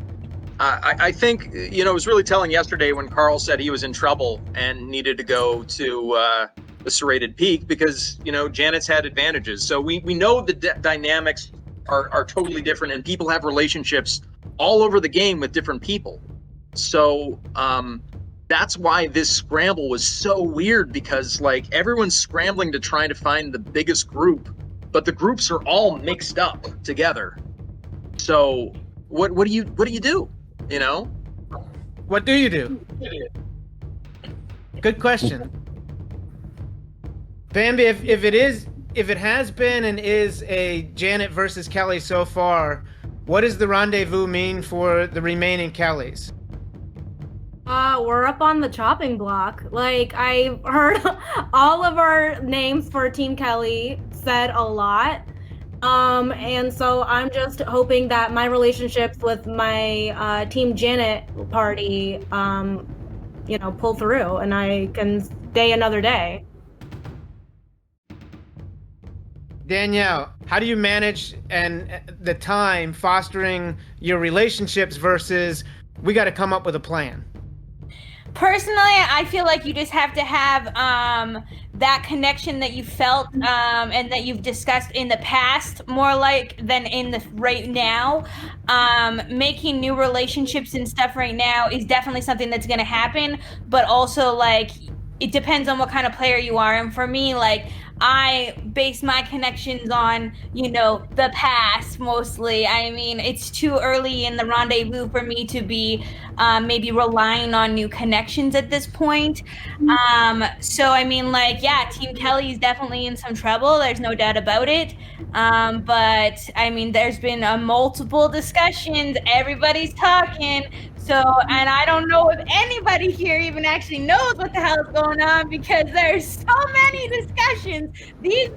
I think, you know, it was really telling yesterday when Carl said he was in trouble and needed to go to the serrated peak because, you know, Janet's had advantages. So we know the dynamics are totally different, and people have relationships all over the game with different people. So that's why this scramble was so weird, because like everyone's scrambling to try to find the biggest group, but the groups are all mixed up together. So what do you do? You know? What do you do? Good question. Bambi, if it has been and is a Janet versus Kelley so far, what does the rendezvous mean for the remaining Kellys? We're up on the chopping block. Like, I heard all of our names for Team Kelley said a lot. And so I'm just hoping that my relationships with my Team Janet party, you know, pull through and I can stay another day. Danielle, how do you manage the time fostering your relationships versus we got to come up with a plan? Personally, I feel like you just have to have that connection that you felt and that you've discussed in the past more like than in the right now. Making new relationships and stuff right now is definitely something that's going to happen, but also like it depends on what kind of player you are. And for me, like I base my connections on, the past mostly. I mean, it's too early in the rendezvous for me to be maybe relying on new connections at this point. So I mean, Team Kelly's definitely in some trouble. There's no doubt about it. But I mean, there's been multiple discussions. Everybody's talking. So, and I don't know if anybody here even actually knows what the hell is going on because there's so many discussions. These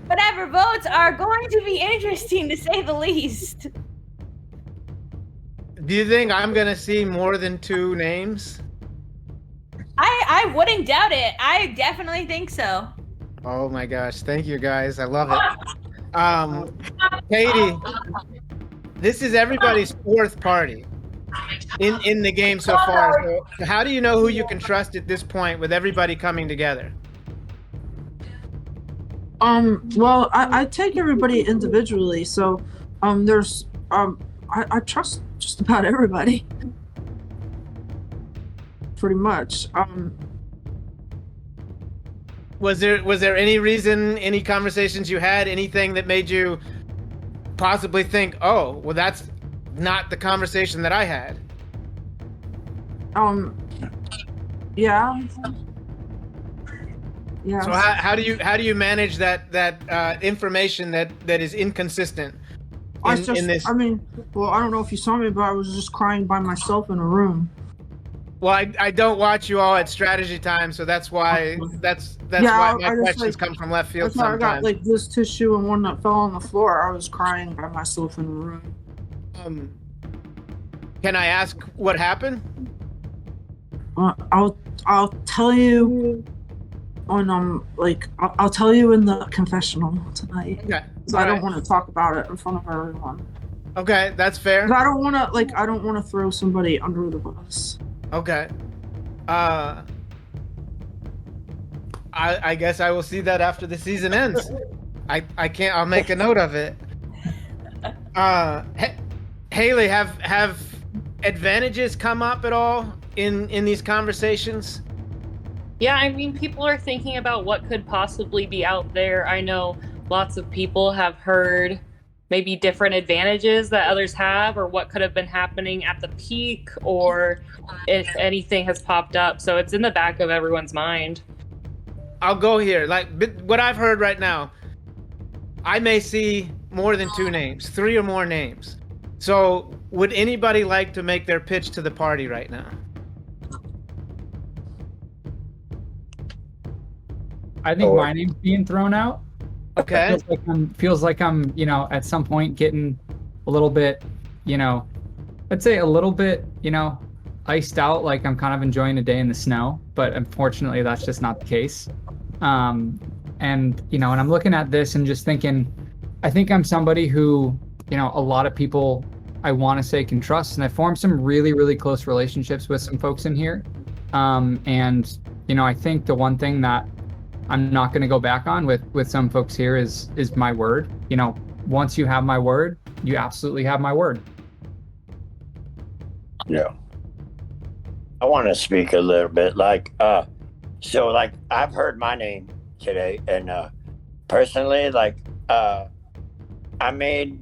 whatever votes are going to be interesting to say the least. Do you think I'm gonna see more than 2 names? I wouldn't doubt it. I definitely think so. Oh my gosh! Thank you guys. I love it. Katie, this is everybody's 4th party in the game so far. So how do you know who you can trust at this point with everybody coming together? Well, I take everybody individually, so there's I trust just about everybody. Pretty much. Was there any reason, any conversations you had, anything that made you possibly think, oh, well, that's not the conversation that I had? Yeah. Yeah. So how do you manage that information that is inconsistent in this? I mean, well, I don't know if you saw me, but I was just crying by myself in a room. Well, I don't watch you all at strategy time, so that's why why my questions come from left field that's why sometimes. I got this tissue and one that fell on the floor. I was crying by myself in a room. Can I ask what happened? I'll tell you when I'll tell you in the confessional tonight. Okay. So I don't want to talk about it in front of everyone. Okay, that's fair. I don't want to throw somebody under the bus. Okay. I guess I will see that after the season ends. I'll make a note of it. Haley, have advantages come up at all in these conversations? Yeah, I mean, people are thinking about what could possibly be out there. I know lots of people have heard maybe different advantages that others have, or what could have been happening at the peak, or if anything has popped up. So it's in the back of everyone's mind. I'll go here. What I've heard right now, I may see more than 2 names, 3 or more names. So would anybody like to make their pitch to the party right now? I think my name's being thrown out. Okay. Feels like I'm, at some point getting a little bit, I'd say a little bit, iced out, like I'm kind of enjoying a day in the snow, but unfortunately that's just not the case. And I'm looking at this and just thinking, I think I'm somebody who, a lot of people I want to say can trust, and I formed some really, really close relationships with some folks in here. I think the one thing that I'm not going to go back on with some folks here is my word. Once you have my word, you absolutely have my word. Yeah. I want to speak a little bit. I've heard my name today, and personally, I made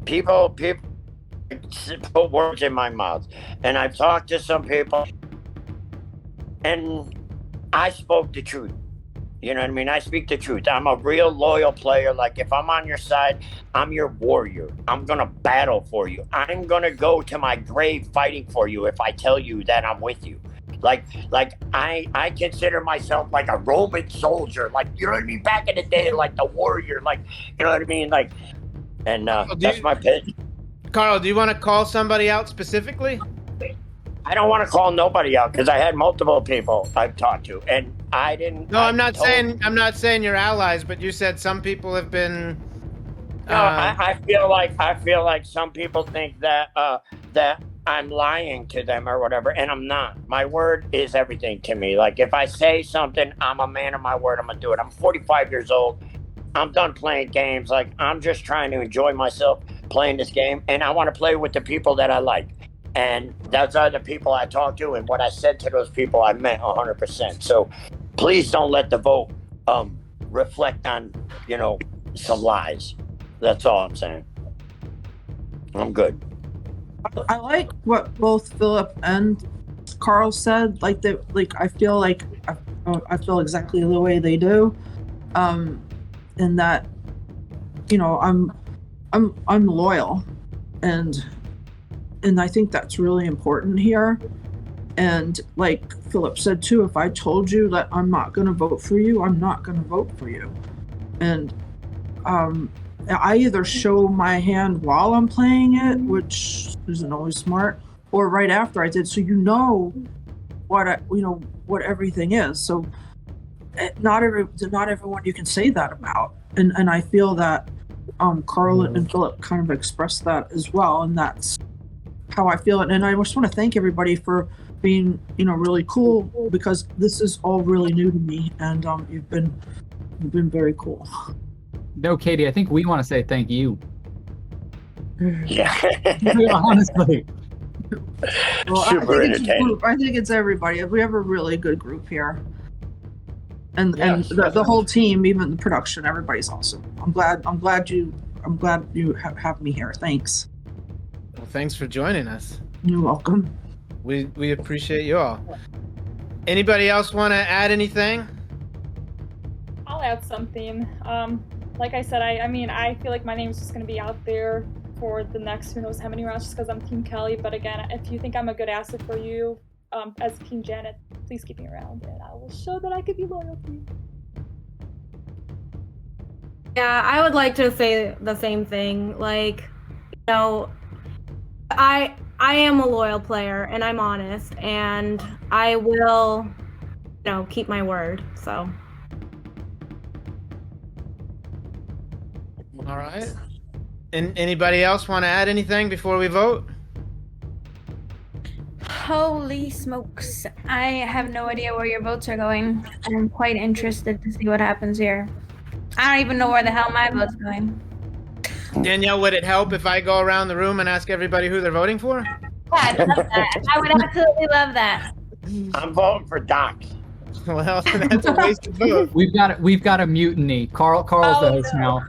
people put words in my mouth, and I've talked to some people, and I spoke the truth. You know what I mean? I speak the truth. I'm a real loyal player. If I'm on your side, I'm your warrior. I'm going to battle for you. I'm going to go to my grave fighting for you if I tell you that I'm with you. I consider myself like a Roman soldier. You know what I mean? Back in the day, the warrior. You know what I mean? That's my pitch. Carl, do you want to call somebody out specifically? I don't want to call nobody out because I had multiple people I've talked to, and I didn't. No, I'm not saying you're allies, but you said some people have been. No, I feel like some people think that that I'm lying to them or whatever, and I'm not. My word is everything to me. If I say something, I'm a man of my word. I'm gonna do it. I'm 45 years old. I'm done playing games. I'm just trying to enjoy myself playing this game, and I want to play with the people that I like. And those are the people I talk to, and what I said to those people, I meant 100%. So please don't let the vote reflect on, some lies. That's all I'm saying. I'm good. I like what both Philip and Carl said. Like that, like I feel exactly the way they do. In that, I'm loyal, and I think that's really important here. And like Philip said too, if I told you that I'm not going to vote for you, I'm not going to vote for you. And I either show my hand while I'm playing it, which isn't always smart, or right after I did, so what everything is. So not everyone you can say that about, and I feel that Carl and Philip kind of expressed that as well, and that's how I feel it. And I just want to thank everybody for being really cool, because this is all really new to me, and you've been very cool. No, Katie, I think we want to say thank you. Yeah. Honestly. Well, Super entertaining. I think it's everybody. We have a really good group here, and the whole team, even the production, everybody's awesome. I'm glad you have me here. Thanks. Well, thanks for joining us. You're welcome. We appreciate you all. Anybody else want to add anything? I'll add something. Like I said, I feel like my name's just going to be out there for the next who knows how many rounds just because I'm Team Kelley. But again, if you think I'm a good asset for you as Team Janet, please keep me around and I will show that I could be loyal to you. Yeah, I would like to say the same thing. Like, I am a loyal player and I'm honest and I will, keep my word. So. All right. And anybody else want to add anything before we vote? Holy smokes. I have no idea where your votes are going. I'm quite interested to see what happens here. I don't even know where the hell my vote's going. Danielle, would it help if I go around the room and ask everybody who they're voting for? Yeah, I'd love that. I would absolutely love that. I'm voting for Doc. Well, that's a wasted vote. We've got a mutiny. Carl's the host now.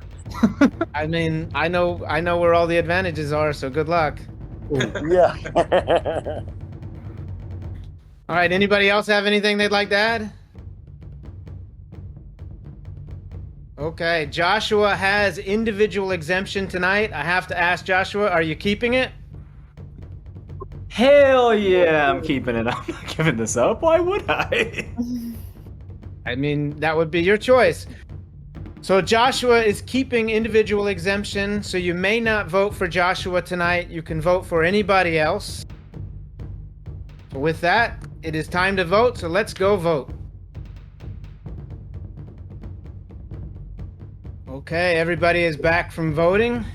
I mean, I know where all the advantages are, so good luck. Yeah. All right, anybody else have anything they'd like to add? Okay, Joshua has individual exemption tonight. I have to ask Joshua, are you keeping it? Hell yeah, I'm keeping it. I'm not giving this up. Why would I? I mean, that would be your choice. So Joshua is keeping individual exemption, so you may not vote for Joshua tonight. You can vote for anybody else. So with that, it is time to vote, so let's go vote. Okay, everybody is back from voting.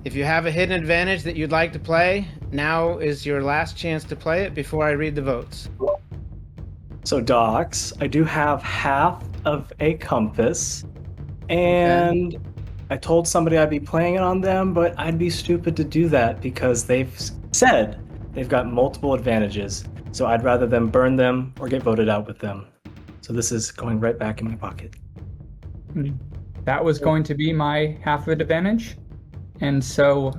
If you have a hidden advantage that you'd like to play, now is your last chance to play it before I read the votes. So Docs, I do have half of a compass, and I told somebody I'd be playing it on them, but I'd be stupid to do that because they've said they've got multiple advantages. So I'd rather them burn them or get voted out with them. So this is going right back in my pocket. That was going to be my half of an advantage. And so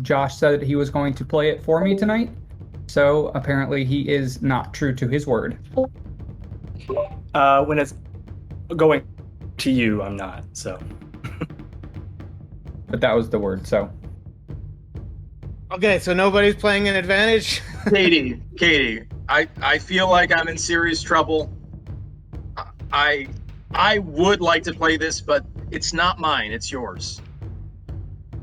Josh said that he was going to play it for me tonight. So apparently he is not true to his word. When it's going to you, I'm not, so. But that was the word, so. Okay, so nobody's playing an advantage? Katie, I feel like I'm in serious trouble. I would like to play this, but it's not mine, it's yours.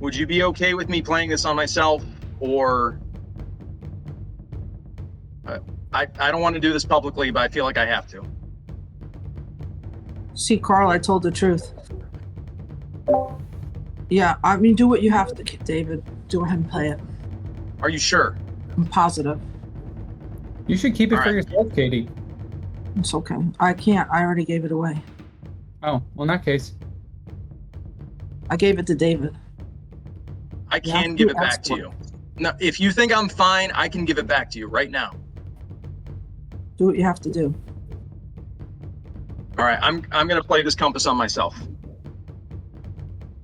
Would you be okay with me playing this on myself, or... I don't want to do this publicly, but I feel like I have to. See, Carl, I told the truth. Yeah, I mean, do what you have to, David. Go ahead and play it. Are you sure? I'm positive. You should keep it for yourself, Katie. It's okay. I can't. I already gave it away. Oh, well, in that case. I gave it to David. I can give it back to you. No, if you think I'm fine, I can give it back to you right now. Do what you have to do. All right, I'm gonna play this compass on myself.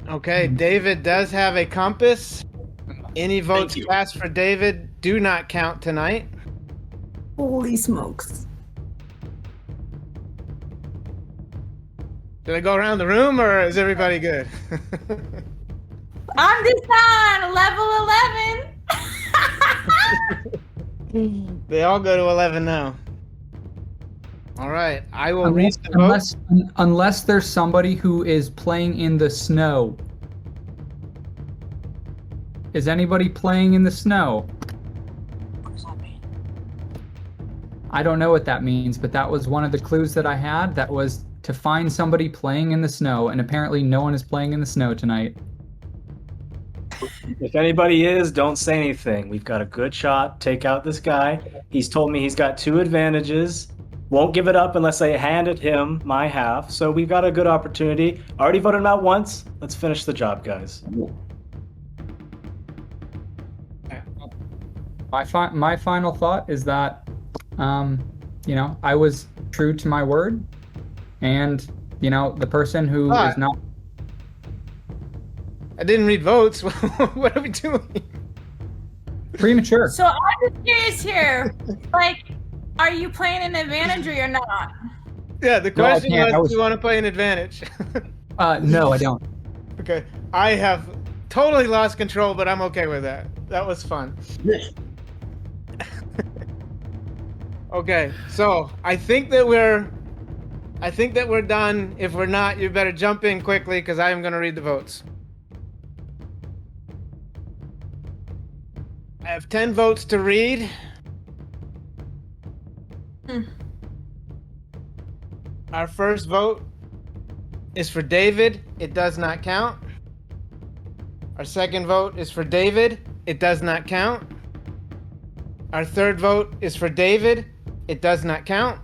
Okay, David does have a compass. Any votes cast for David do not count tonight. Holy smokes. Did I go around the room or is everybody good? I'm just on level 11. They all go to 11 now. All right, I will read the votes. Unless there's somebody who is playing in the snow. Is anybody playing in the snow? I don't know what that means, but that was one of the clues that I had. That was to find somebody playing in the snow, and apparently no one is playing in the snow tonight. If anybody is, don't say anything. We've got a good shot. Take out this guy. He's told me he's got 2 advantages. Won't give it up unless I handed him my half. So we've got a good opportunity. Already voted him out once. Let's finish the job, guys. My final thought is that, I was true to my word, and the person who is not. I didn't read votes. What are we doing? Premature. So I'm just curious here. Like, are you playing an advantage or you're not? Yeah, the question was, do you want to play an advantage? No, I don't. Okay, I have totally lost control, but I'm okay with that. That was fun. Okay, so I think that we're done. If we're not, you better jump in quickly because I am going to read the votes. I have 10 votes to read. Our first vote is for David. It does not count. Our second vote is for David. It does not count. Our third vote is for David. It does not count.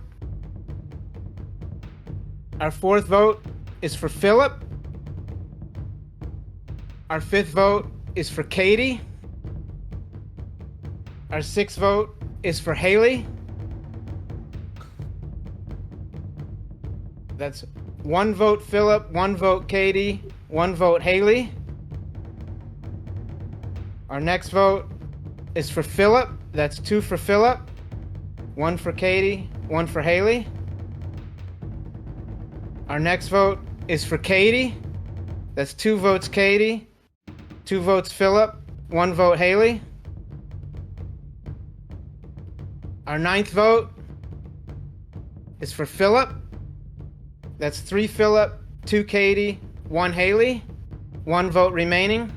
Our fourth vote is for Philip. Our fifth vote is for Katie. Our sixth vote is for Haley. That's 1 vote Philip, 1 vote Katie, 1 vote Haley. Our next vote is for Philip. That's 2 for Philip, 1 for Katie, 1 for Haley. Our next vote is for Katie. That's 2 votes Katie, 2 votes Philip, 1 vote Haley. Our ninth vote is for Philip. That's 3 Philip, 2 Katie, 1 Haley, 1 vote remaining.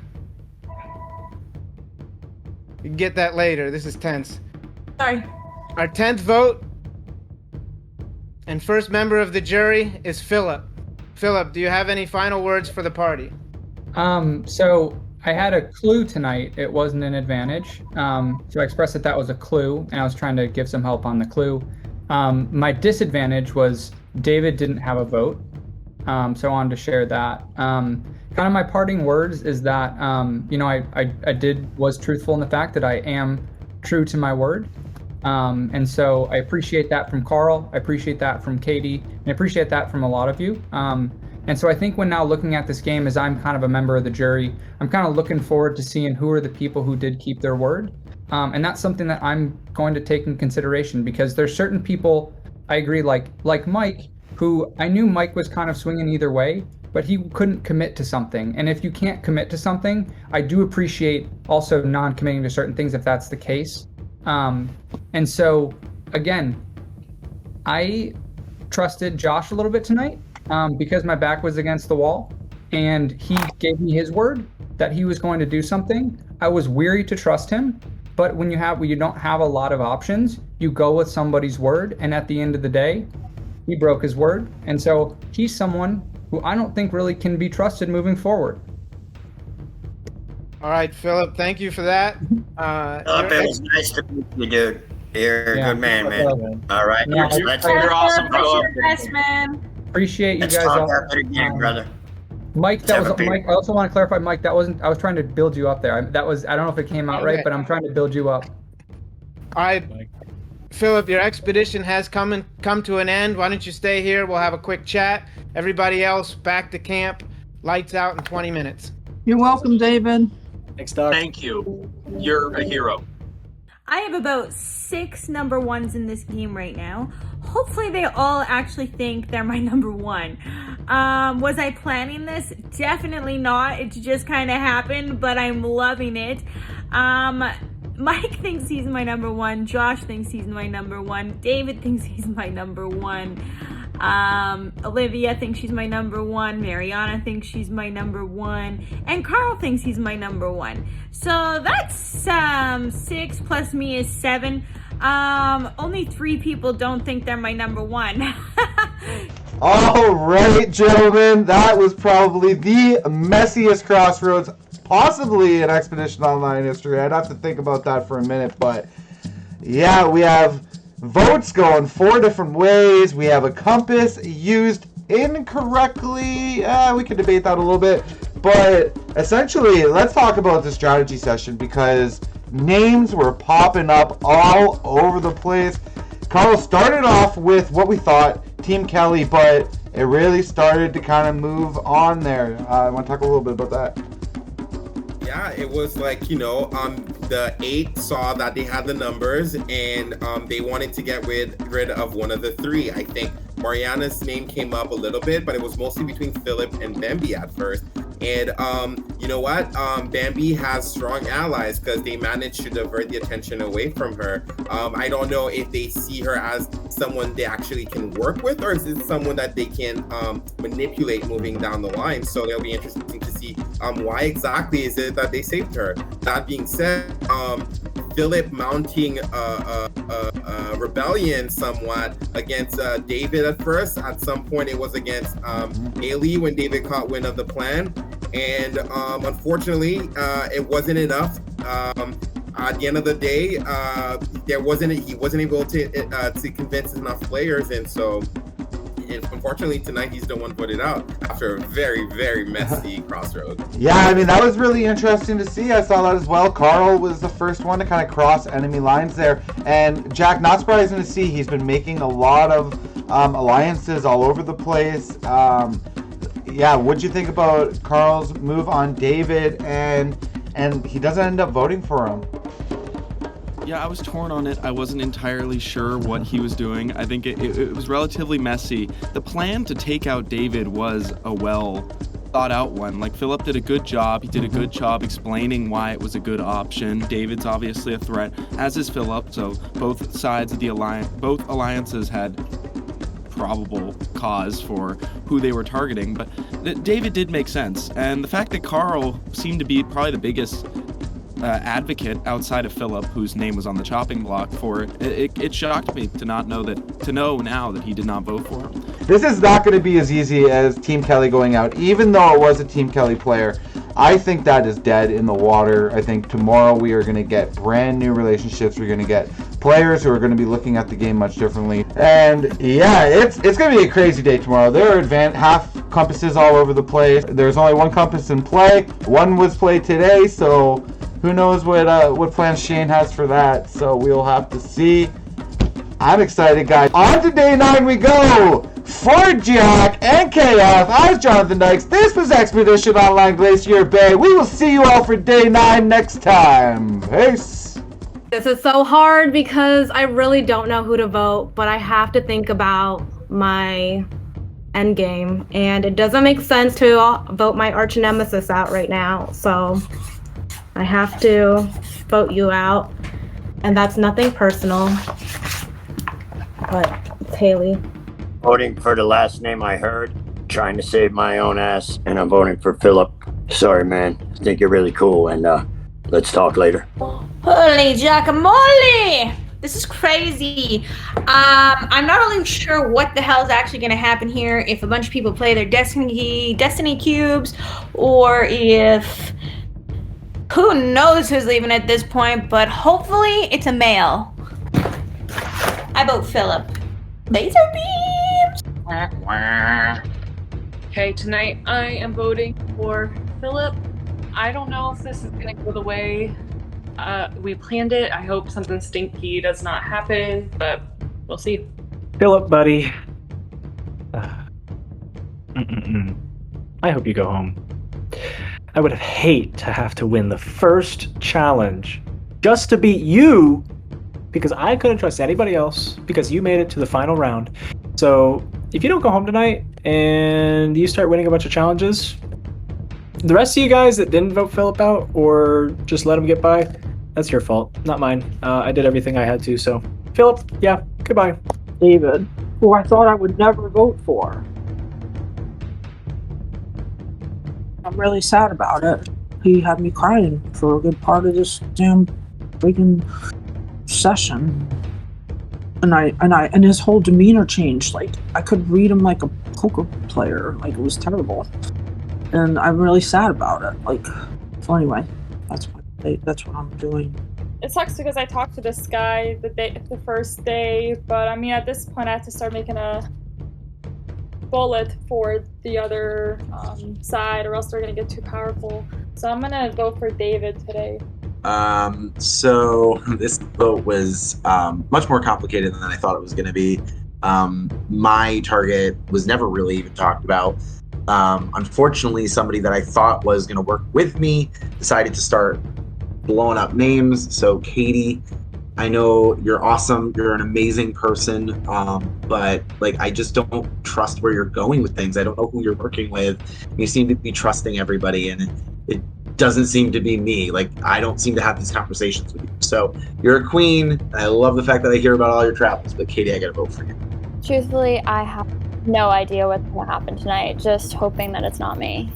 You can get that later. This is tense. Sorry. Our 10th vote and first member of the jury is Philip. Philip, do you have any final words for the party? So I had a clue tonight. It wasn't an advantage. So I expressed that was a clue, and I was trying to give some help on the clue. My disadvantage was David didn't have a vote. So I wanted to share that. Kind of my parting words is that, I was truthful in the fact that I am true to my word. And so I appreciate that from Carl. I appreciate that from Katie. And I appreciate that from a lot of you. And so I think when now looking at this game as I'm kind of a member of the jury, I'm kind of looking forward to seeing who are the people who did keep their word. And that's something that I'm going to take in consideration because there's certain people, I agree, like Mike, who I knew Mike was kind of swinging either way, but he couldn't commit to something. And if you can't commit to something, I do appreciate also non-committing to certain things if that's the case. And so, again, I trusted Josh a little bit tonight because my back was against the wall and he gave me his word that he was going to do something. I was weary to trust him, but when you don't have a lot of options, you go with somebody's word. And at the end of the day, he broke his word. And so he's someone who I don't think really can be trusted moving forward. All right, Philip, thank you for that. Philip, it was nice to meet you, dude. You're a good man, man. All right. Yeah, You're awesome, Philip. Best man. Appreciate you Let's guys talk all. after the game, brother. Mike, Mike. I also want to clarify, Mike. I was trying to build you up there. I don't know if it came out right, Okay. but I'm trying to build you up. All right, Philip, your expedition has come to an end. Why don't you stay here? We'll have a quick chat. Everybody else, back to camp. Lights out in 20 minutes. You're welcome, David. Thanks, Doc. Thank you. You're a hero. I have about 6 number ones in this game right now. Hopefully they all actually think they're my number one. Was I planning this? Definitely not. It just kind of happened, but I'm loving it. Mike thinks he's my number one. Josh thinks he's my number one. David thinks he's my number one. Olivia thinks she's my number one. Mariana thinks she's my number one. And Carl thinks he's my number one. So that's 6 plus me is 7. Only 3 people don't think they're my number one. All right, gentlemen, that was probably the messiest crossroads possibly in Expedition Online history. I'd have to think about that for a minute, but yeah, we have votes going 4 different ways. We have a compass used incorrectly. We could debate that a little bit, but essentially, let's talk about the strategy session because names were popping up all over the place. Carl started off with what we thought, Team Kelley, but it really started to kind of move on there. I want to talk a little bit about that. Yeah, it was like, the 8 saw that they had the numbers and they wanted to get rid of one of the 3. I think Mariana's name came up a little bit, but it was mostly between Philip and Bambi at first. And you know what? Bambi has strong allies because they managed to divert the attention away from her. I don't know if they see her as someone they actually can work with, or is it someone that they can manipulate moving down the line? So it'll be interesting to see why exactly is it that they saved her. That being said, Philip mounting a rebellion somewhat against David at first. At some point, it was against Haley when David caught wind of the plan. And unfortunately, it wasn't enough. At the end of the day, he wasn't able to convince enough players, and so unfortunately tonight he's the one voted out after a very, very messy crossroads. Yeah, I mean, that was really interesting to see. I saw that as well. Carl was the first one to kind of cross enemy lines there, and Jack, not surprising to see, he's been making a lot of alliances all over the place. Yeah, what'd you think about Carl's move on David, and he doesn't end up voting for him? Yeah, I was torn on it. I wasn't entirely sure what he was doing. I think it was relatively messy. The plan to take out David was a well thought out one. Like, Philip did a good job. He did a good job explaining why it was a good option. David's obviously a threat, as is Philip. So both sides of the both alliances had probable cause for who they were targeting, but David did make sense. And the fact that Carl seemed to be probably the biggest advocate outside of Philip, whose name was on the chopping block for it, it shocked me to know now that he did not vote for him. This is not going to be as easy as Team Kelley going out, even though it was a Team Kelley player. I think that is dead in the water. I think tomorrow we are going to get brand new relationships. We're going to get players who are going to be looking at the game much differently. And yeah, it's going to be a crazy day tomorrow. There are half compasses all over the place. There's only one compass in play. One was played today, so who knows what plans Shane has for that. So we'll have to see. I'm excited, guys. On to day 9 we go! For Jack and KF, I was Jonathan Dykes. This was Expedition Online Glacier Bay. We will see you all for day 9 next time. Peace! This is so hard because I really don't know who to vote, but I have to think about my end game, and it doesn't make sense to vote my arch nemesis out right now, so I have to vote you out, and that's nothing personal, but it's Haley. Voting for the last name I heard, trying to save my own ass, and I'm voting for Philip. Sorry, man. I think you're really cool, and let's talk later. Holy guacamole! This is crazy. I'm not really sure what the hell is actually going to happen here, if a bunch of people play their Destiny cubes, or if... Who knows who's leaving at this point, but hopefully it's a male. I vote Philip. Laser beams! Okay, tonight I am voting for Philip. I don't know if this is going to go the way We planned it. I hope something stinky does not happen, but we'll see. Philip, buddy. I hope you go home. I would hate to have to win the first challenge just to beat you, because I couldn't trust anybody else because you made it to the final round. So if you don't go home tonight and you start winning a bunch of challenges, the rest of you guys that didn't vote Philip out or just let him get by, that's your fault, not mine. I did everything I had to, so Philip, yeah, goodbye. David, who I thought I would never vote for. I'm really sad about it. He had me crying for a good part of this damn freaking session. And his whole demeanor changed. Like, I could read him like a poker player. Like, it was terrible. And I'm really sad about it. Like, so anyway, that's what I'm doing. It sucks because I talked to this guy the first day, but I mean, at this point I have to start making a bullet for the other side, or else they're gonna get too powerful. So I'm gonna vote for David today. So this vote was much more complicated than I thought it was going to be. My target was never really even talked about. Unfortunately, somebody that I thought was going to work with me decided to start blowing up names. So Katie, I know you're awesome. You're an amazing person. But like, I just don't trust where you're going with things. I don't know who you're working with. You seem to be trusting everybody, and it doesn't seem to be me. Like, I don't seem to have these conversations with you. So you're a queen, and I love the fact that I hear about all your travels, but Katie, I gotta vote for you. Truthfully, I have no idea what's going to happen tonight. Just hoping that it's not me.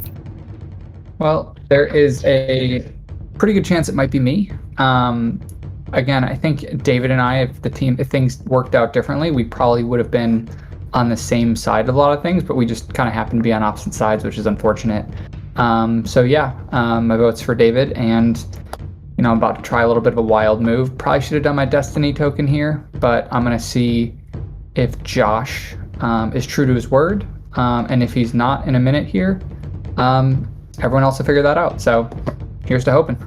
Well, there is a pretty good chance it might be me. Again, I think David and I, if things worked out differently, we probably would have been on the same side of a lot of things, but we just kind of happened to be on opposite sides, which is unfortunate. So yeah, my vote's for David, and I'm about to try a little bit of a wild move. Probably should have done my destiny token here, but I'm gonna see if Josh is true to his word, and if he's not in a minute here, everyone else will figure that out. So here's to hoping.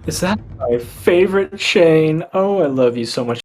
Is that my favorite Shane? Oh, I love you so much.